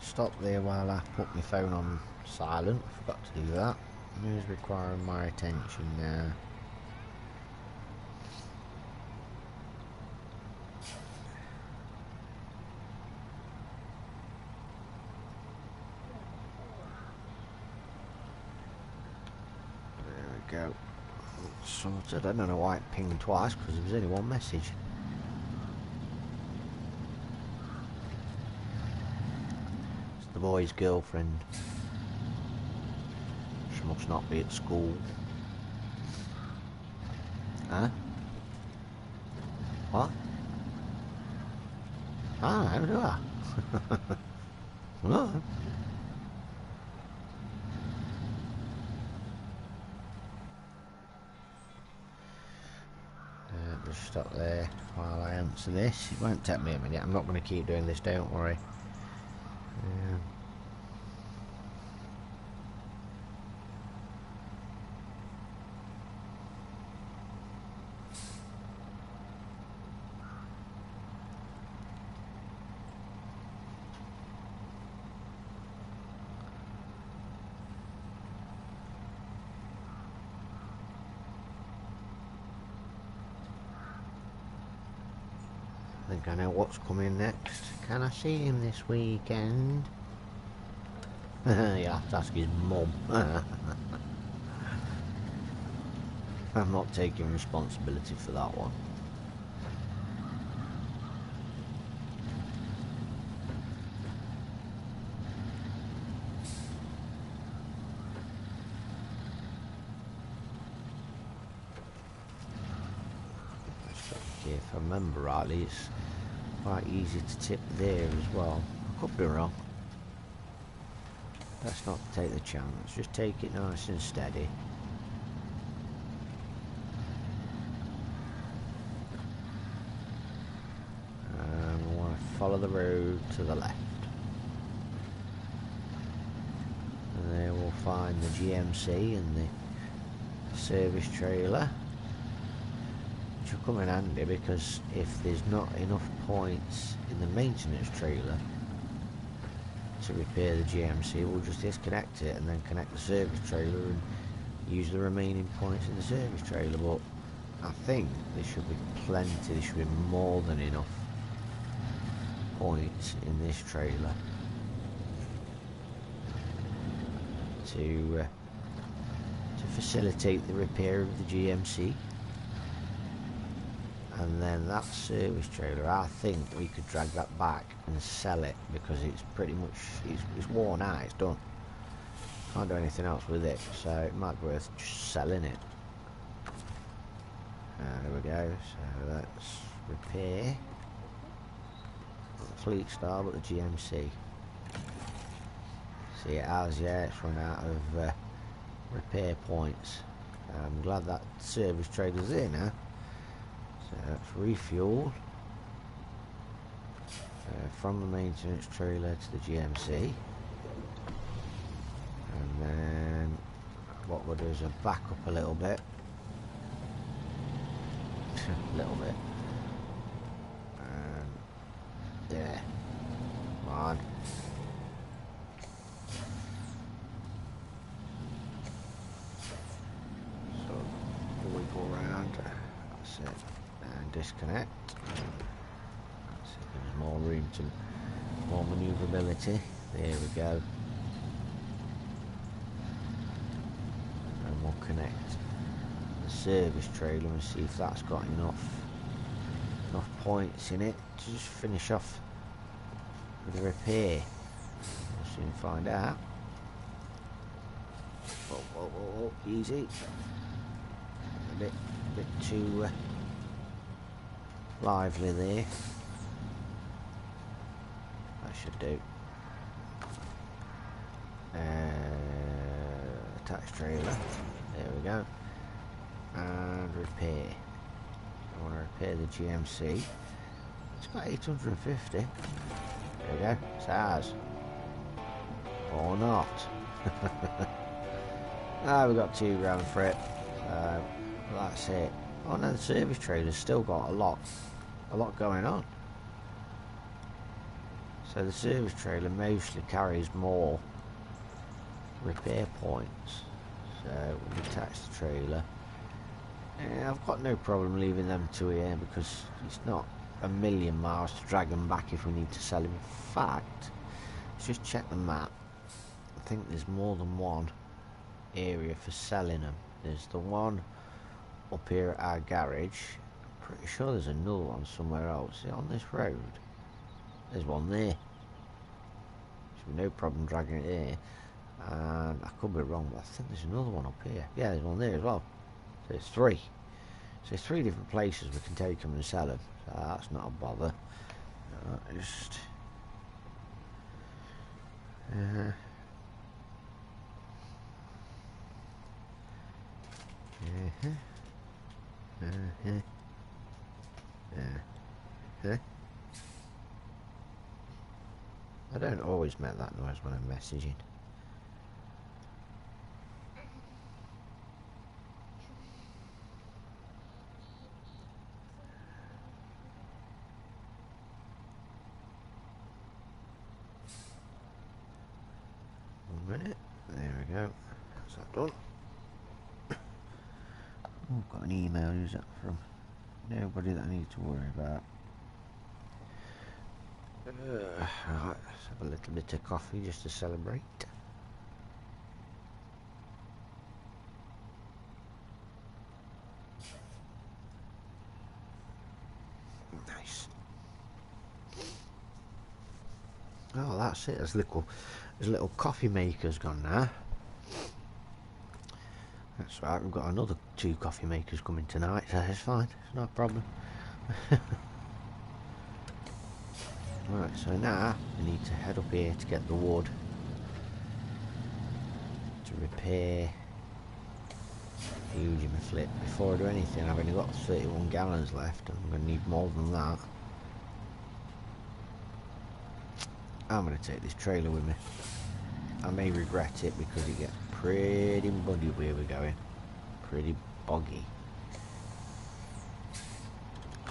stop there while I put my phone on silent. I forgot to do that. Who's requiring my attention now? There we go. Sorted. I don't know why it pinged twice because there was only one message. It's the boy's girlfriend. She must not be at school. Huh? What? Ah, how do I? What? Just stop there while I answer this. It won't take me a minute. I'm not going to keep doing this, don't worry. I think I know what's coming next. Can I see him this weekend? You'll have to ask his mum. I'm not taking responsibility for that one. I remember rightly, it's quite easy to tip there as well. I could be wrong. Let's not take the chance, just take it nice and steady. And we want to follow the road to the left. And there we'll find the GMC and the service trailer, which will come in handy because if there's not enough points in the maintenance trailer to repair the GMC, we'll just disconnect it and then connect the service trailer and use the remaining points in the service trailer. But I think there should be plenty, there should be more than enough points in this trailer to facilitate the repair of the GMC. And then that service trailer, I think we could drag that back and sell it because it's pretty much, it's worn out, it's done. Can't do anything else with it, so it might be worth just selling it. There we go, so let's repair. Not the Fleet Star, but the GMC. See, it has, yeah, it's run out of repair points. I'm glad that service trailer's there now. So let's refuel from the maintenance trailer to the GMC, and then what we'll do is back up a little bit, and there, come on. So wiggle around, that's it. And disconnect. Let's see if there's more room to, more manoeuvrability. There we go. And we'll connect the service trailer and see if that's got enough points in it to just finish off with the repair. We'll soon find out. Whoa, whoa, whoa, whoa. Easy. A bit too lively there. That should do. Attach trailer. There we go. And repair. I want to repair the GMC. It's got 850. There we go. It's ours. Or not. We got £2 for it. That's it. Oh no, the service trailer's still got a lot going on. So the service trailer mostly carries more repair points. So we'll attach the trailer. Yeah, I've got no problem leaving them two here because it's not a million miles to drag them back if we need to sell them. In fact, let's just check the map. I think there's more than one area for selling them. There's the one up here at our garage. I'm pretty sure there's another one somewhere else. See, on this road there's one there. Should be no problem dragging it here. And I could be wrong, but I think there's another one up here. Yeah, there's one there as well. So it's three. So there's 3 different places we can take them and sell them. So that's not a bother. Just I don't always make that noise when I'm messaging. One minute. There we go. That's that done. Oh, I've got an email. Who's that from? Nobody that I need to worry about. Right, let's have a little bit of coffee just to celebrate. Nice. Oh, that's it. There's little coffee makers gone now. That's right. We've got another 2 coffee makers coming tonight, so it's fine. It's not a problem. Right, so now we need to head up here to get the wood to repair the huge flip. Before I do anything, I've only got 31 gallons left. I'm going to need more than that. I'm going to take this trailer with me. I may regret it because it gets pretty muddy where we're going. Pretty boggy.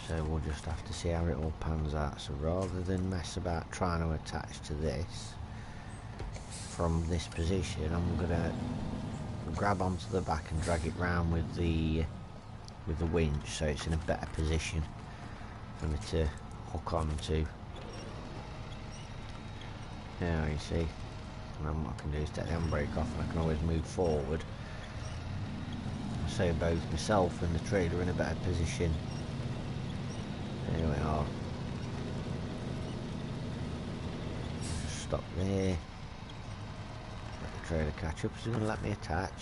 So we'll just have to see how it all pans out. So rather than mess about trying to attach to this from this position, I'm going to grab onto the back and drag it round with the winch so it's in a better position for me to hook onto. Now you see, and then what I can do is take the handbrake off and I can always move forward. So both myself and the trailer are in a better position. There we are. Just stop there. Let the trailer catch up. It's going to let me attach.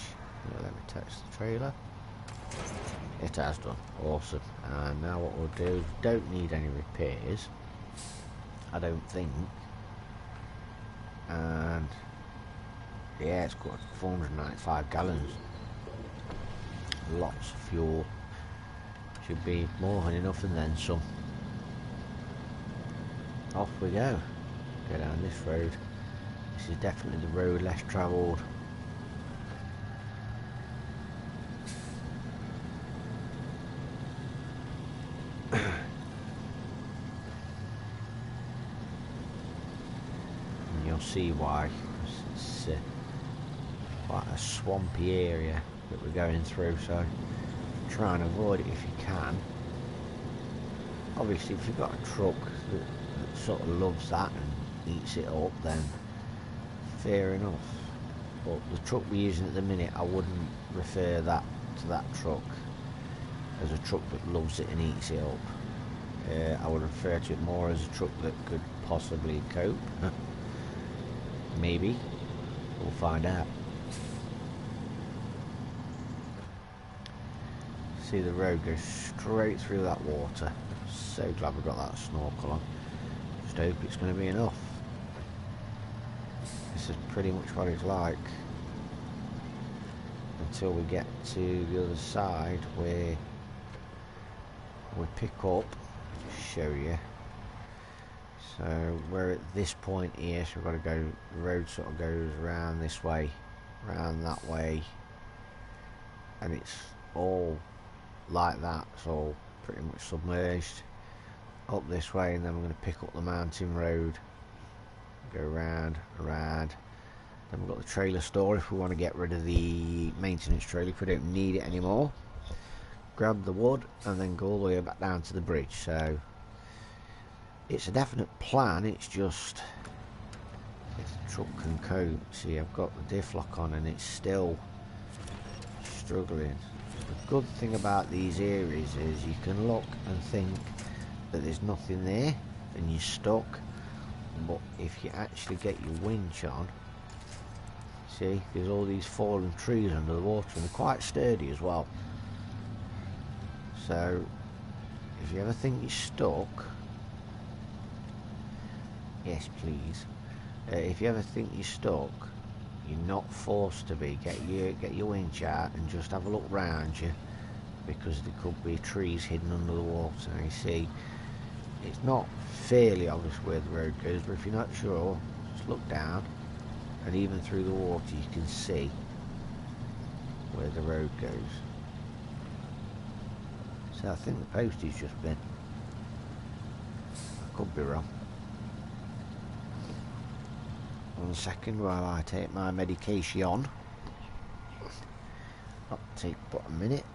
Let me attach the trailer. It has done. Awesome. And now what we'll do is we don't need any repairs, I don't think. And yeah, it's got 495 gallons. Lots of fuel. Should be more than enough and then some. Off we go. Go down this road. This is definitely the road less travelled. And you'll see why. It's quite a swampy area that we're going through, so try and avoid it if you can. Obviously if you've got a truck that sort of loves that and eats it up, then fair enough, but the truck we're using at the minute, I wouldn't refer that to that truck as a truck that loves it and eats it up. I would refer to it more as a truck that could possibly cope. Maybe, we'll find out. See, the road goes straight through that water. So glad we got that snorkel on. Just hope it's going to be enough. This is pretty much what it's like until we get to the other side where we pick up. Just show you. So we're at this point here, so we've got to go, the road sort of goes around this way, around that way, and it's all like that. It's all pretty much submerged. Up this way, and then we're going to pick up the mountain road, go round, around. Then we've got the trailer store if we want to get rid of the maintenance trailer if we don't need it anymore. Grab the wood and then go all the way back down to the bridge. So it's a definite plan, it's just if the truck can cope. See, I've got the diff lock on and it's still struggling. The good thing about these areas is you can look and think that there's nothing there and you're stuck, but if you actually get your winch on, see, there's all these fallen trees under the water and they're quite sturdy as well. So if you ever think you're stuck, yes please, if you ever think you're stuck, you're not forced to be. Get your winch out and just have a look round you, because there could be trees hidden under the water. Now you see, it's not fairly obvious where the road goes, but if you're not sure, just look down, and even through the water you can see where the road goes. So I think the postage just been. I could be wrong. 1 second while I take my medication. Not take but a minute.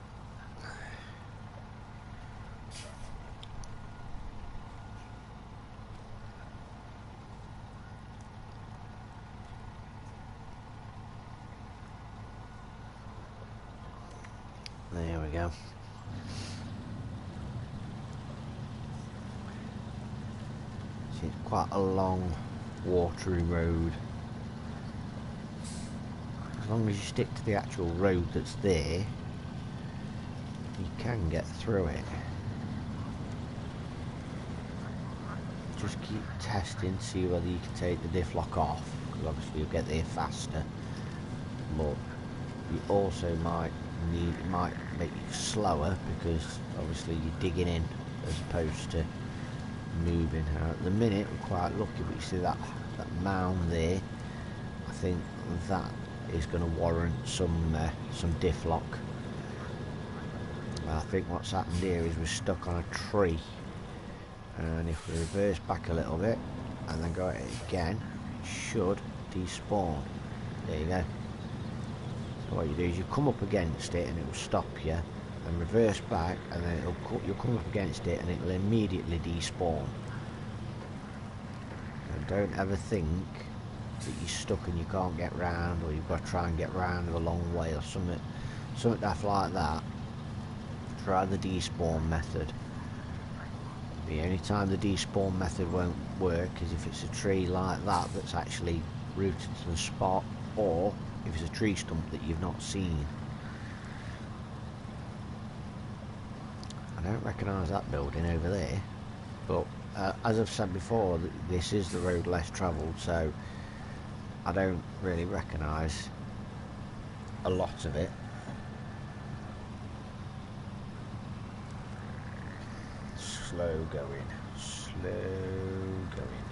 There we go. See, it's quite a long watery road. As long as you stick to the actual road that's there, you can get through it. just keep testing, see whether you can take the diff lock off, because obviously you'll get there faster, but you also might make you slower, because obviously you're digging in as opposed to moving. At the minute we're quite lucky, but you see that mound there, I think that is going to warrant some diff lock. I think what's happened here is we're stuck on a tree, and if we reverse back a little bit and then go at it again, it should despawn. There you go. So what you do is you come up against it and it will stop you, and reverse back, and then you'll come up against it and it will immediately despawn. And don't ever think that you're stuck and you can't get round, or you've got to try and get round a long way or something daft like that. Try the despawn method. The only time the despawn method won't work is if it's a tree like that that's actually rooted to the spot, or if it's a tree stump that you've not seen. I don't recognise that building over there, but as I've said before, this is the road less travelled, so I don't really recognise a lot of it. Slow going, slow going.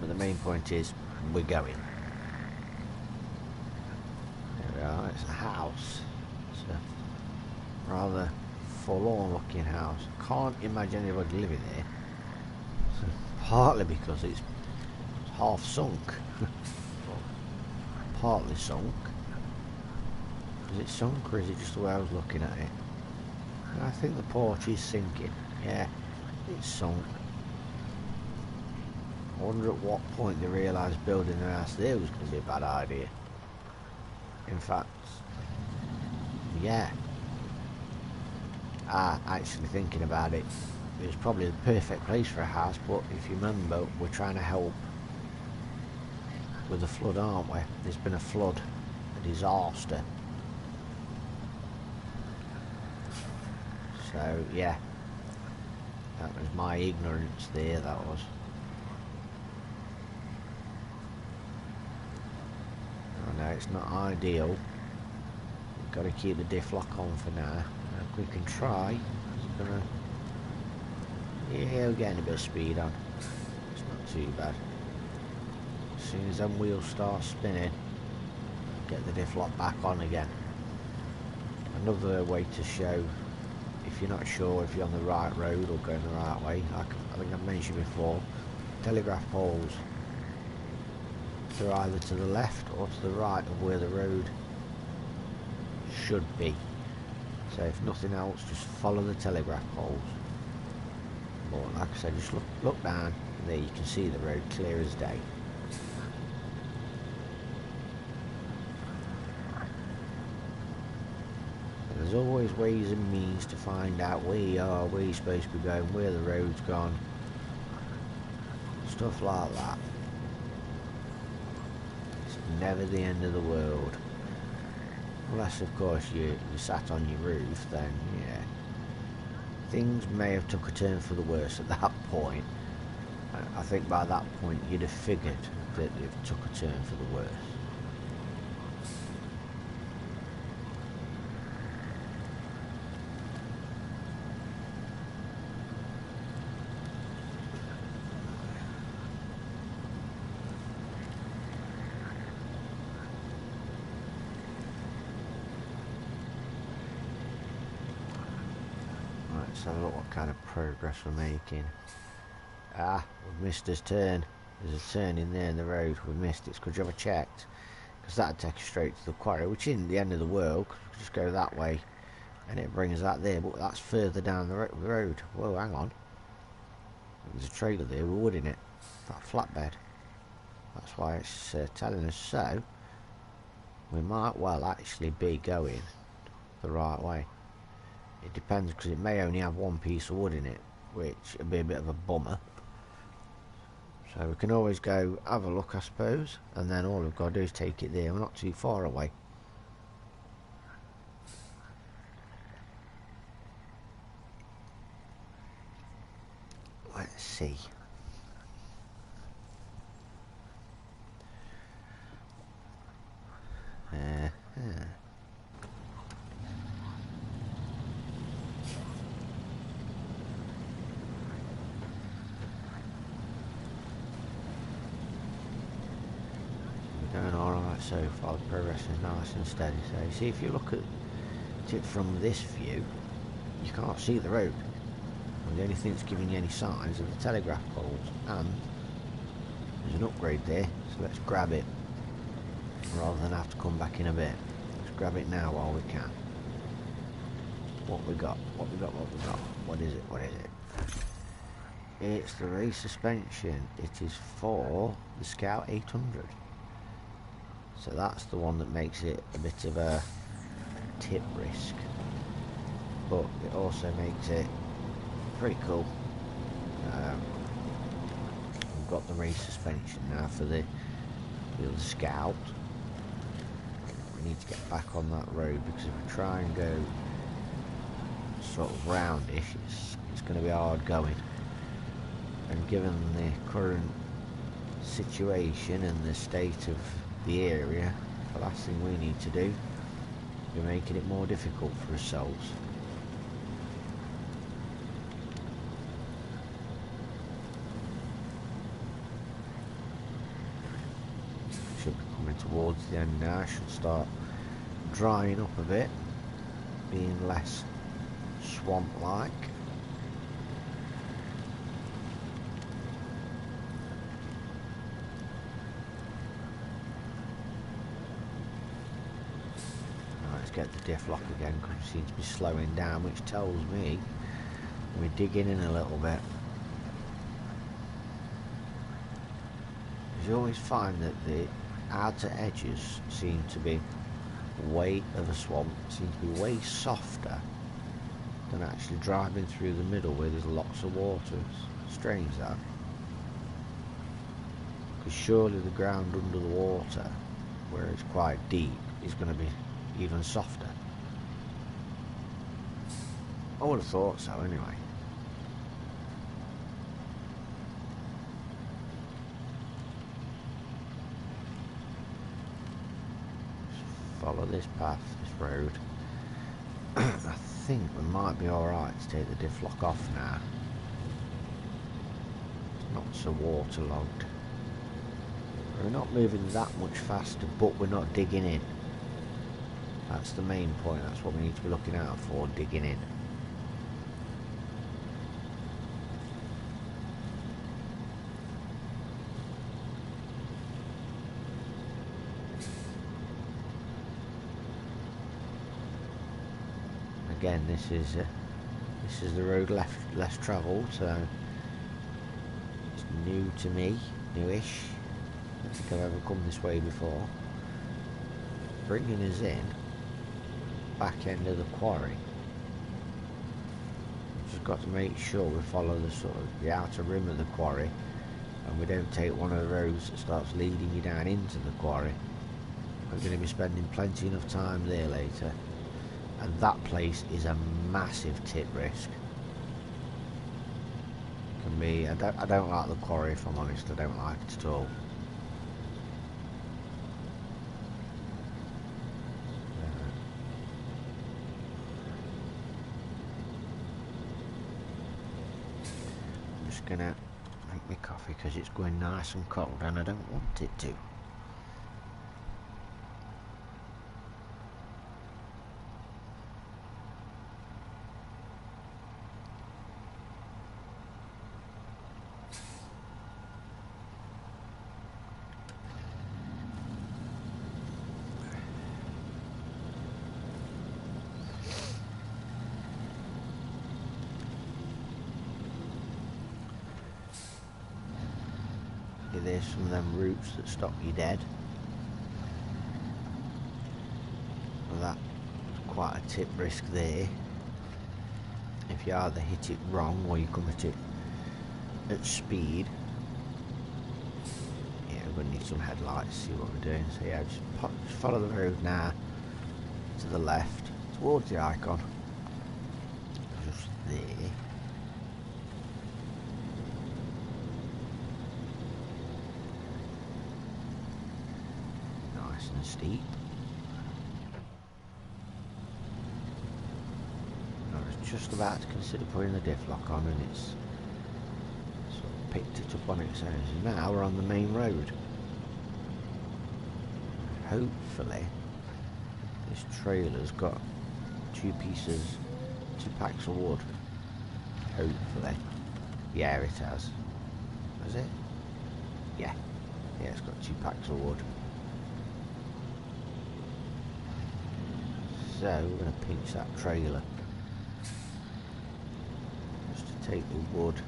But the main point is, we're going. There we are, it's a house. It's a rather forlorn looking house. Can't imagine anybody living there. So, partly because it's half sunk. Partly sunk. Is it sunk, or is it just the way I was looking at it? I think the porch is sinking. Yeah, it's sunk. I wonder at what point they realised building their house there was going to be a bad idea. In fact, yeah. Actually thinking about it, it was probably the perfect place for a house, but if you remember, we're trying to help with the flood, aren't we? There's been a flood, a disaster. So yeah, that was my ignorance there, that was. I know it's not ideal. We've got to keep the diff lock on for now. If we can try, yeah, we're getting a bit of speed on. It's not too bad. As soon as them wheels start spinning, get the diff lock back on again. Another way to show if you're not sure if you're on the right road or going the right way, I think I've mentioned before, telegraph poles, they're either to the left or to the right of where the road should be. So if nothing else, just follow the telegraph poles. But like I said, just look down, and there you can see the road clear as day. There's always ways and means to find out where you are, where you're supposed to be going, where the road's gone, stuff like that. It's never the end of the world. Unless of course you sat on your roof, then yeah, things may have took a turn for the worse at that point. I think by that point you'd have figured that it took a turn for the worse. Let's have a look what kind of progress we're making. We've missed his turn. There's a turn in there in the road. We missed it. Could you have checked? Because that'd take us straight to the quarry, which isn't the end of the world. We just go that way and it brings that there, but that's further down the road. Whoa, hang on. There's a trailer there with wood in it. That flatbed. That's why it's telling us so. We might well actually be going the right way. It depends, because it may only have one piece of wood in it, which would be a bit of a bummer. So we can always go have a look, I suppose, and then all we've got to do is take it there. We're not too far away. Let's see. Going alright so far, the progress is nice and steady. So you see, if you look at it from this view, you can't see the road. And the only thing that's giving you any signs are the telegraph poles, and there's an upgrade there, so let's grab it rather than have to come back in a bit. Let's grab it now while we can. What we got? What we got? What we got? What is it? What is it? It's the race suspension. It is for the Scout 800. So that's the one that makes it a bit of a tip risk, but it also makes it pretty cool. We've got the race suspension now for the other Scout. We need to get back on that road, because if we try and go sort of roundish, it's going to be hard going. And given the current situation and the state of the area, the last thing we need to do is making it more difficult for ourselves. Should be coming towards the end now. Should start drying up a bit, being less swamp-like. Get the diff lock again, because we seem to be slowing down, which tells me we're digging in a little bit. You always find that the outer edges seem to be way of a swamp, seem to be way softer than actually driving through the middle where there's lots of water. It's strange that, because surely the ground under the water, where it's quite deep, is going to be even softer. I would have thought so anyway. Just follow this path, this road. I think we might be alright to take the diff lock off now. It's not so waterlogged. We're not moving that much faster, but we're not digging in. That's the main point. That's what we need to be looking out for, digging in. Again, this is the road less travelled, so it's new to me, newish. I don't think I've ever come this way before. Bringing us in back end of the quarry. Just got to make sure we follow the sort of the outer rim of the quarry, and we don't take one of the roads that starts leading you down into the quarry. We're going to be spending plenty enough time there later, and that place is a massive tip risk. Can be. I don't like the quarry, if I'm honest. I don't like it at all. Gonna make me coffee because it's going nice and cold and I don't want it to. There's some of them roots that stop you dead. Well, that's quite a tip risk there. If you either hit it wrong or you come at it at speed. Yeah, we're going to need some headlights to see what we're doing. So yeah, just follow the road now to the left towards the icon. Just there. deep. I was just about to consider putting the diff lock on, and it's sort of picked it up on its own. So now we're on the main road. Hopefully this trailer's got two packs of wood. Hopefully. Yeah, it has. Has it? Yeah. Yeah, it's got 2 packs of wood. So we're going to pinch that trailer just to take the wood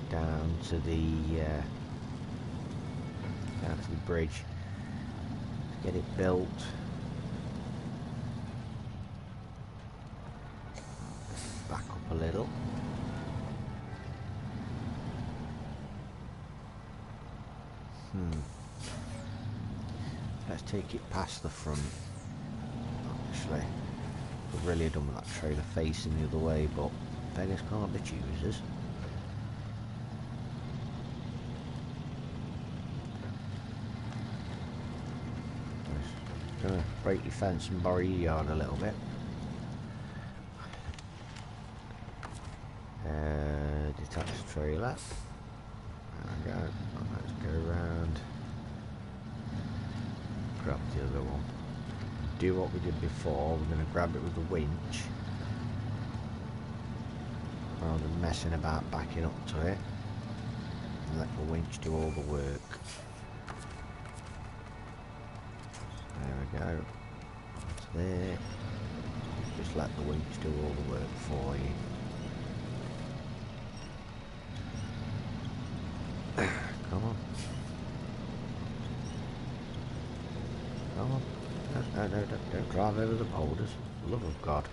down to the bridge to get it built. Back up a little. Let's take it past the front. Actually, I've really done with that trailer facing the other way, but beggars can't be choosers. Just gonna break your fence and borrow your yard a little bit. Detach the trailer. There we go. Let's go around. Grab the other one. Do what we did before. We're going to grab it with the winch rather than messing about backing up to it, and let the winch do all the work. There we go. That's there. Just let the winch do all the work for you. Come on. Come on. No, don't drive over the boulders. For the love of God.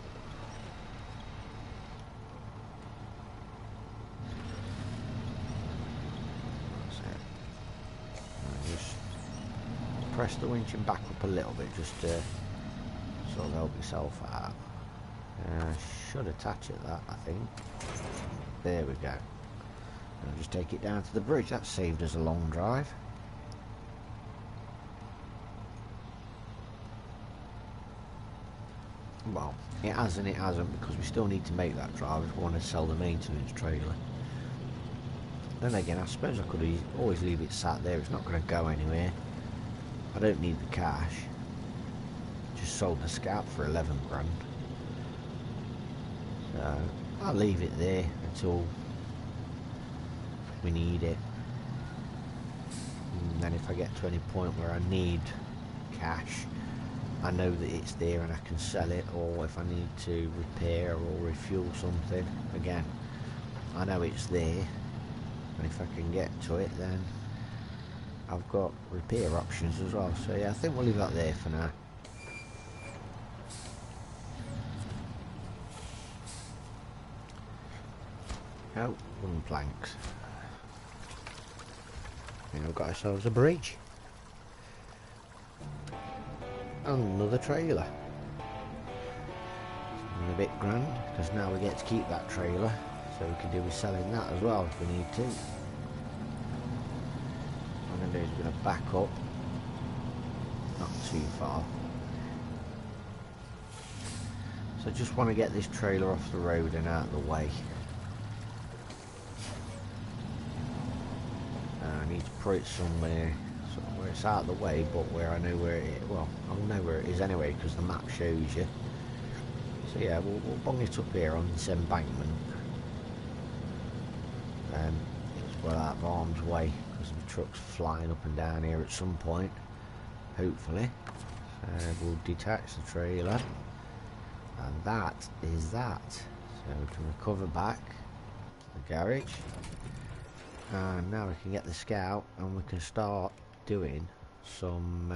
That's it. And just press the winch and back up a little bit just to sort of help yourself out. Should attach it that, I think. There we go. I'll just take it down to the bridge. That saved us a long drive. Well, it has and it hasn't, because we still need to make that drive if we want to sell the maintenance trailer. Then again, I suppose I could always leave it sat there. It's not going to go anywhere. I don't need the cash. Just sold the Scout for 11 grand. So I'll leave it there until we need it. And then if I get to any point where I need cash, I know that it's there and I can sell it, or if I need to repair or refuel something, again, I know it's there, and if I can get to it, then I've got repair options as well. So yeah, I think we'll leave that there for now. Oh, wooden planks. And we've got ourselves a bridge. Another trailer. And a bit grand, because now we get to keep that trailer, so we can do with selling that as well if we need to. What I'm going to do is we're going to back up, not too far. So I just want to get this trailer off the road and out of the way. I need to put it somewhere where it's out of the way, but where I know where it is. Well, I'll know where it is anyway, because the map shows you. So yeah, we'll bung it up here on this embankment. It's well out of harm's way, because the truck's flying up and down here at some point, hopefully. So we'll detach the trailer, and that is that. So we can recover back to the garage, and now we can get the Scout and we can start doing some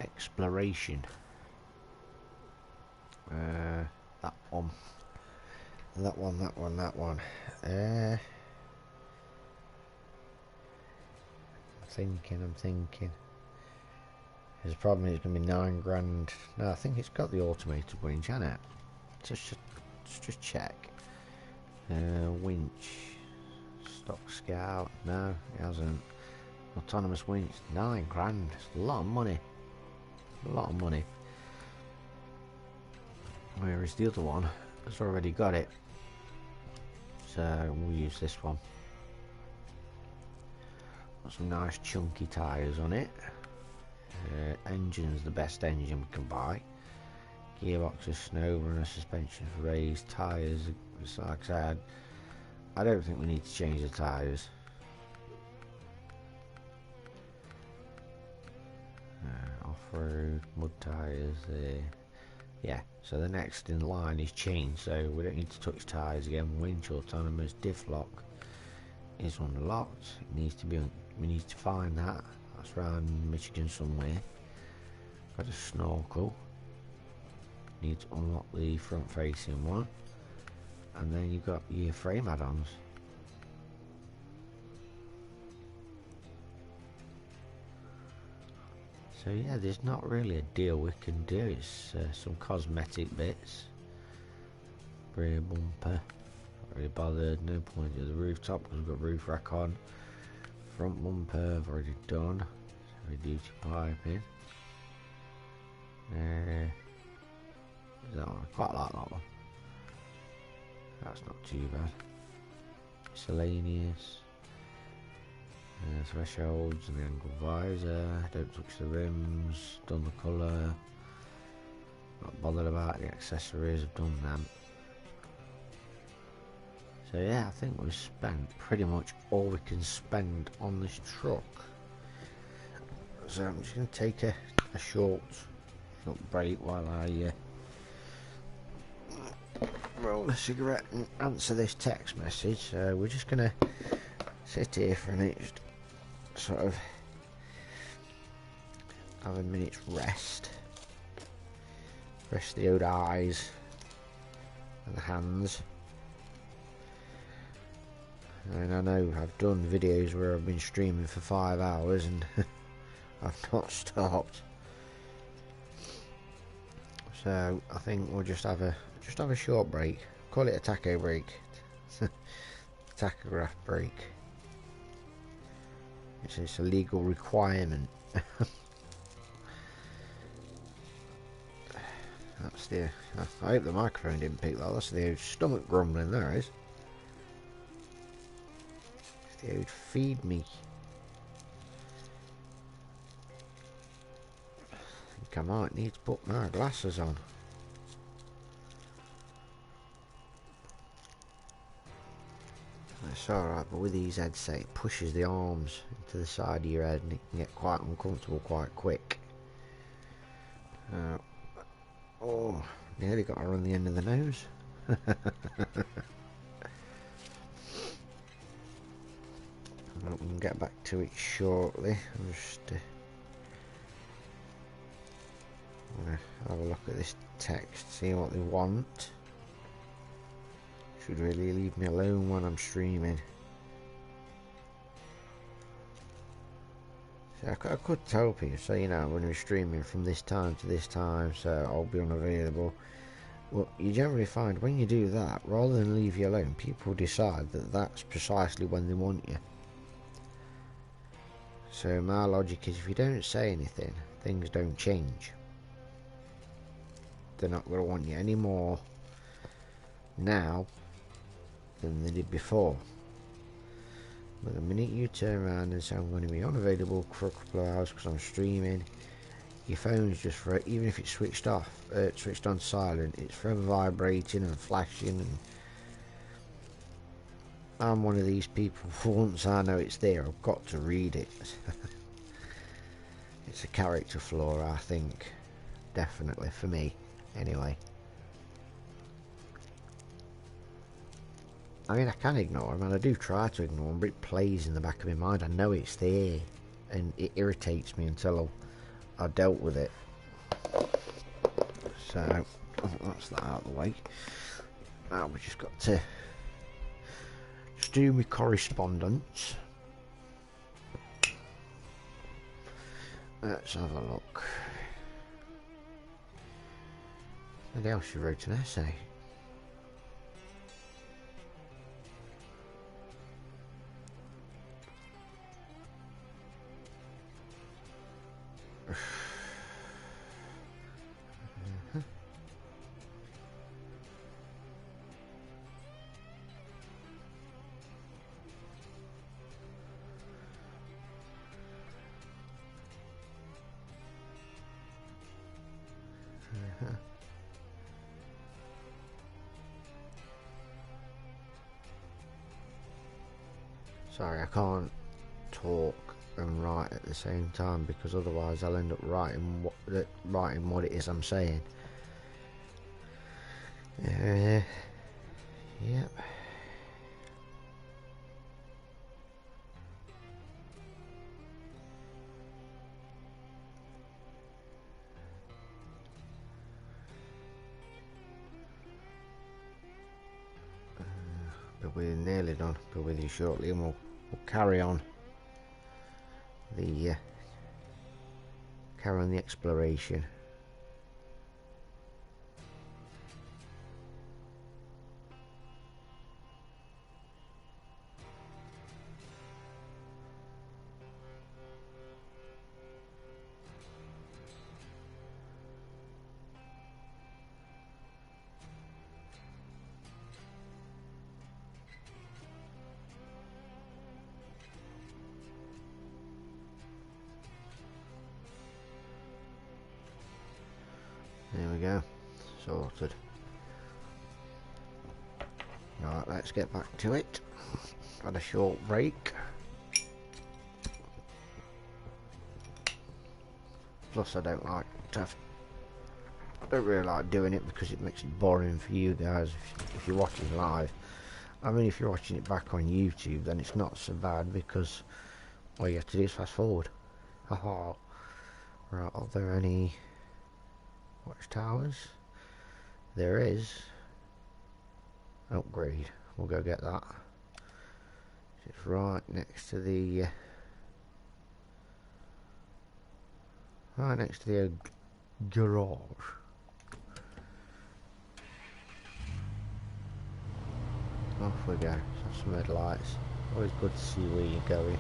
exploration. That one. I'm thinking. His problem is going to be 9 grand. No, I think it's got the automated winch, hasn't it? Just check. Winch. Stock Scout. No, it hasn't. Autonomous winch, 9 grand. It's a lot of money. A lot of money. Whereas the other one has already got it. So we'll use this one. Got some nice chunky tyres on it. Engine's the best engine we can buy. Gearbox is Snowrunner, suspension raised, tyres. Like I said, I don't think we need to change the tyres. Off-road, mud tyres there. Yeah, so the next in line is chain, so we don't need to touch tyres again. Winch, autonomous, diff lock is unlocked. It needs to be. We need to find that. That's around Michigan somewhere. Got a snorkel. Need to unlock the front-facing one, and then you've got your frame add-ons. So yeah, there's not really a deal we can do. It's some cosmetic bits. Rear bumper, not really bothered. No point at the rooftop because we've got roof rack on. Front bumper I've already done. Heavy duty piping. That one, I quite like that one. That's not too bad. Miscellaneous. Thresholds and the angle visor. Don't touch the rims. Done the colour. Not bothered about the accessories. I've done them. So yeah, I think we've spent pretty much all we can spend on this truck. So I'm just going to take a short break while I roll a cigarette and answer this text message. So we're just going to sit here for a minute, just sort of have a minute's rest. Rest the old eyes and the hands. And I know I've done videos where I've been streaming for 5 hours and I've not stopped. So I think we'll just have a short break. Call it a taco break. Tachograph break. It's a legal requirement. That's the. I hope the microphone didn't pick that. That's the old stomach grumbling. There is. It's the old feed me. I think I might need to put my glasses on. It's alright, but with these headsets it pushes the arms into the side of your head and it can get quite uncomfortable quite quick. Oh, nearly got her on the end of the nose. We can get back to it shortly. I'm just gonna have a look at this text, see what they want. Should really leave me alone when I'm streaming. So I could tell people, so you know, when we're streaming from this time to this time, so I'll be unavailable. Well, you generally find when you do that, rather than leave you alone, people decide that that's precisely when they want you. So my logic is, if you don't say anything, things don't change. They're not going to want you any more now than they did before. But the minute you turn around and say I'm going to be unavailable for a couple of hours because I'm streaming, your phone's just for even if it's switched off, switched on silent, it's forever vibrating and flashing. And I'm one of these people. For once I know it's there, I've got to read it. It's a character flaw, I think, definitely for me. Anyway. I mean, I can ignore them, and I do try to ignore them, but it plays in the back of my mind. I know it's there, and it irritates me until I've dealt with it. So, that's that out of the way. Now we've just got to just do my correspondence. Let's have a look. Somebody else who wrote an essay. Sorry, I can't talk and write at the same time because otherwise I'll end up writing what it is I'm saying. Yep. But we're nearly done. Be with you shortly, and we'll carry on the exploration. There we go, sorted. Right, let's get back to it. Had a short break. Plus I don't really like doing it because it makes it boring for you guys if you're watching live. I mean, if you're watching it back on YouTube, then it's not so bad because all you have to do is fast forward. Haha. Right, are there any watchtowers? There is. Upgrade. We'll go get that. It's right next to the garage. Off we go. Some headlights. Always good to see where you're going.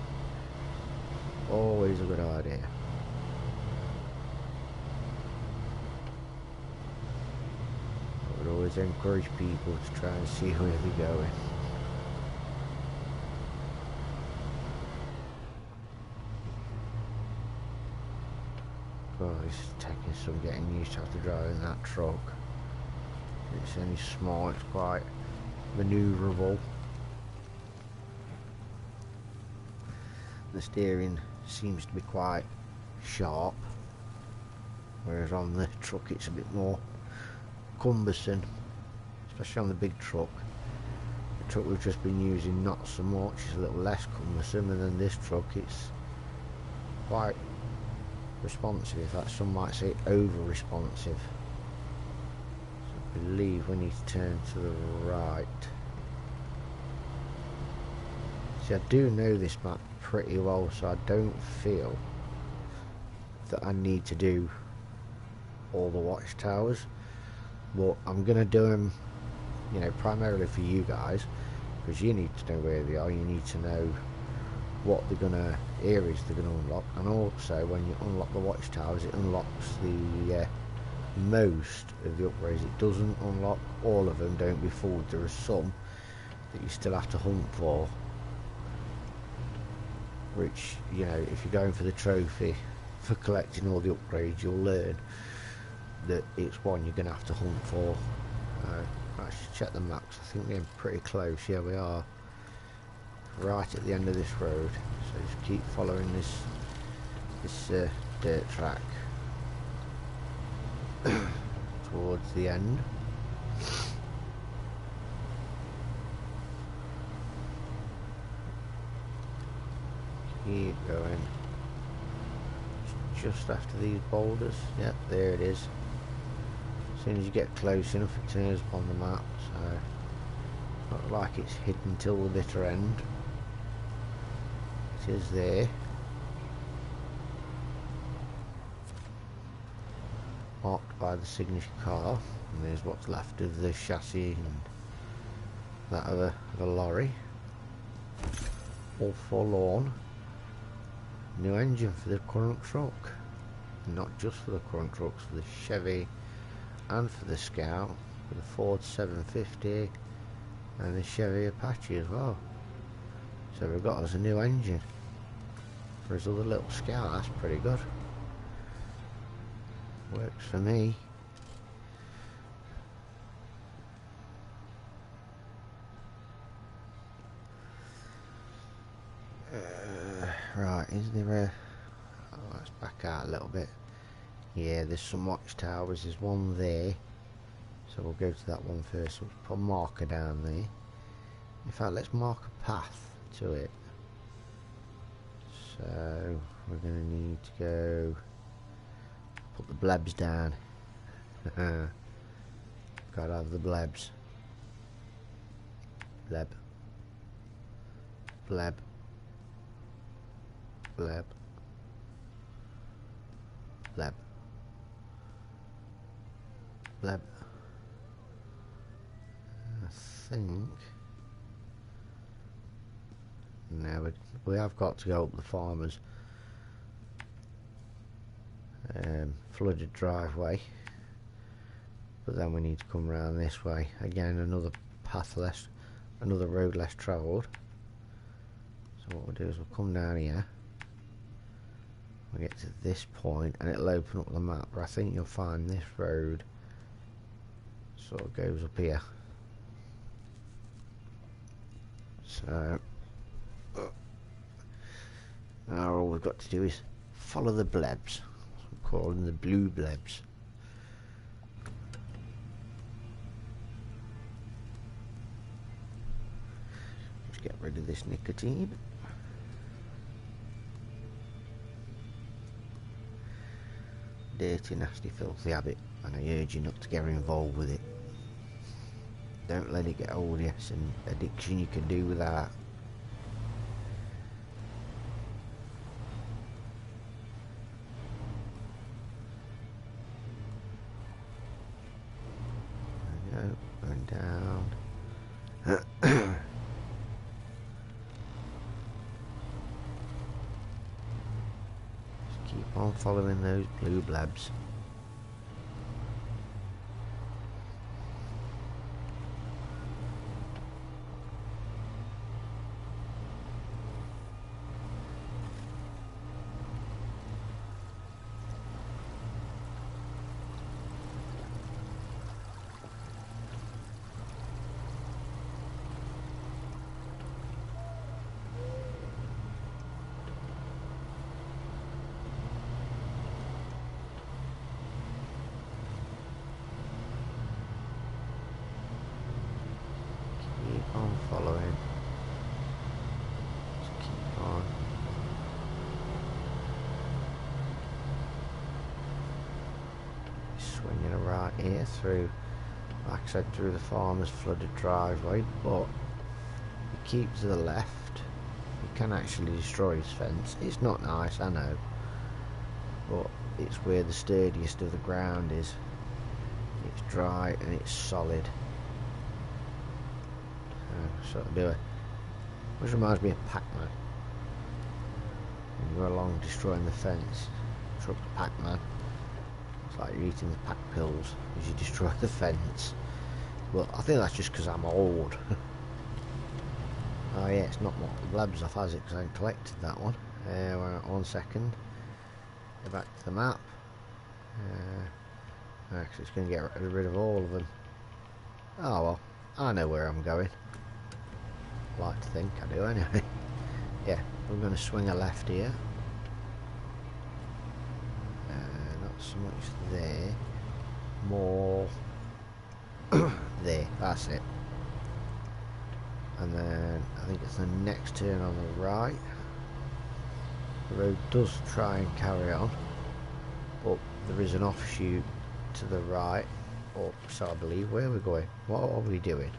Always a good idea. I would always encourage people to try and see where they're going. God, it's taking some getting used to after driving that truck. It's only small, it's quite manoeuvrable. The steering seems to be quite sharp, whereas on the truck it's a bit more cumbersome, especially on the big truck. The truck we've just been using not so much, it's a little less cumbersome, and then this truck it's quite responsive. In fact, some might say over responsive. So I believe we need to turn to the right. See, I do know this map pretty well, so I don't feel that I need to do all the watchtowers, but I'm gonna do them, you know, primarily for you guys, because you need to know where they are. You need to know what areas they're gonna unlock, and also when you unlock the watchtowers, it unlocks the most of the upgrades. It doesn't unlock all of them. Don't be fooled. There are some that you still have to hunt for, which, you know, if you're going for the trophy for collecting all the upgrades, you'll learn that it's one you're going to have to hunt for. Let's just check the maps. I think we're getting pretty close. Yeah, we are right at the end of this road, so just keep following this dirt track towards the end. Keep going. Just after these boulders. Yep, there it is. As soon as you get close enough, it turns upon the map. So, not like it's hidden till the bitter end. It is there. Marked by the signature car. And there's what's left of the chassis and that of a lorry. All forlorn. New engine for the current truck, not just for the current trucks, for the Chevy and for the Scout, for the Ford 750 and the Chevy Apache as well. So we've got us a new engine for his other little Scout. That's pretty good. Works for me. is there a... Oh, let's back out a little bit. Yeah, there's some watchtowers. There's one there. So we'll go to that one first. We'll put a marker down there. In fact, let's mark a path to it. So we're going to need to go put the blebs down. Gotta have the blebs. Bleb. Bleb. Bleb. Bleb. Bleb. I think... No, we have got to go up the farmer's flooded driveway, but then we need to come around this way again, another path less, another road less travelled. So what we'll do is we'll come down here, we'll get to this point and it'll open up the map, but I think you'll find this road sort of goes up here. So now all we've got to do is follow the blebs. I'm calling the blue blebs. Just get rid of this nicotine. Dirty, nasty, filthy habit, and I urge you not to get involved with it. Don't let it get hold of you. It's an addiction you can do without. Going down. Just keep on following those blue blebs. On following. Just keep on. Swinging right here through, like I said, through the farmer's flooded driveway, but if you keep to the left, you can actually destroy his fence. It's not nice, I know, but it's where the sturdiest of the ground is. It's dry and it's solid. Sort of do it. Which reminds me of Pac-Man. You go along destroying the fence, truck the Pac-Man. It's like you're eating the Pac pills as you destroy the fence. Well, I think that's just because I'm old. Oh yeah, it's not marked the blebs off, has it? Because I haven't collected that one. We're at 1 second. Go back to the map. Actually, it's going to get rid of all of them. Oh well, I know where I'm going. I like to think I do anyway. Yeah, we're going to swing a left here. Not so much there. More there, that's it. And then I think it's the next turn on the right. The road does try and carry on, but there is an offshoot to the right. Up, so I believe. Where are we going? What are we doing?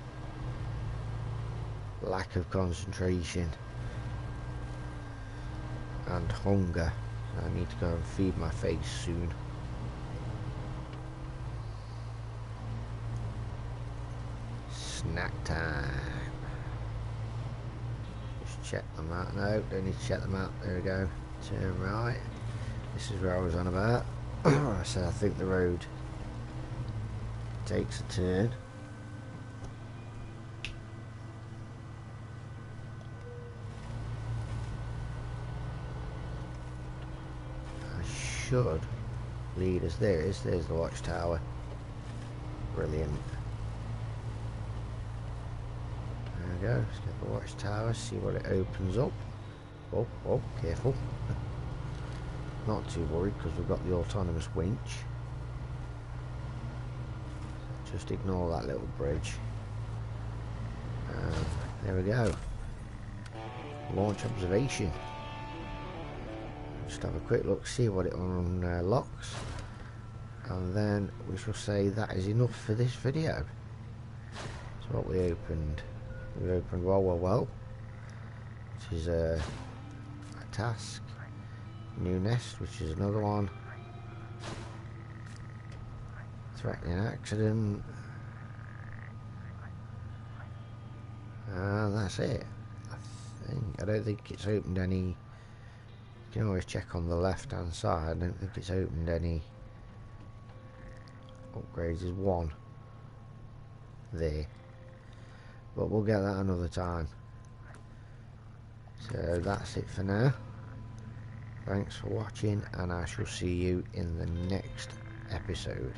Lack of concentration and hunger. I need to go and feed my face soon. Snack time. Just check them out. No, don't need to check them out. There we go. Turn right. This is where I was on about. So I think the road takes a turn. Should lead us. There it is. There's the watchtower. Brilliant. There we go. Let's get the watchtower, see what it opens up. Oh, oh, careful. Not too worried because we've got the autonomous winch. Just ignore that little bridge. And there we go. Launch observation. Just have a quick look, see what it unlocks. And then we shall say that is enough for this video. So what we opened well, which is a task. New nest, which is another one. Threatening accident. And that's it. I don't think it's opened any. You can always check on the left hand side. I don't think it's opened any upgrades. There's one there, but we'll get that another time. So that's it for now. Thanks for watching, and I shall see you in the next episode.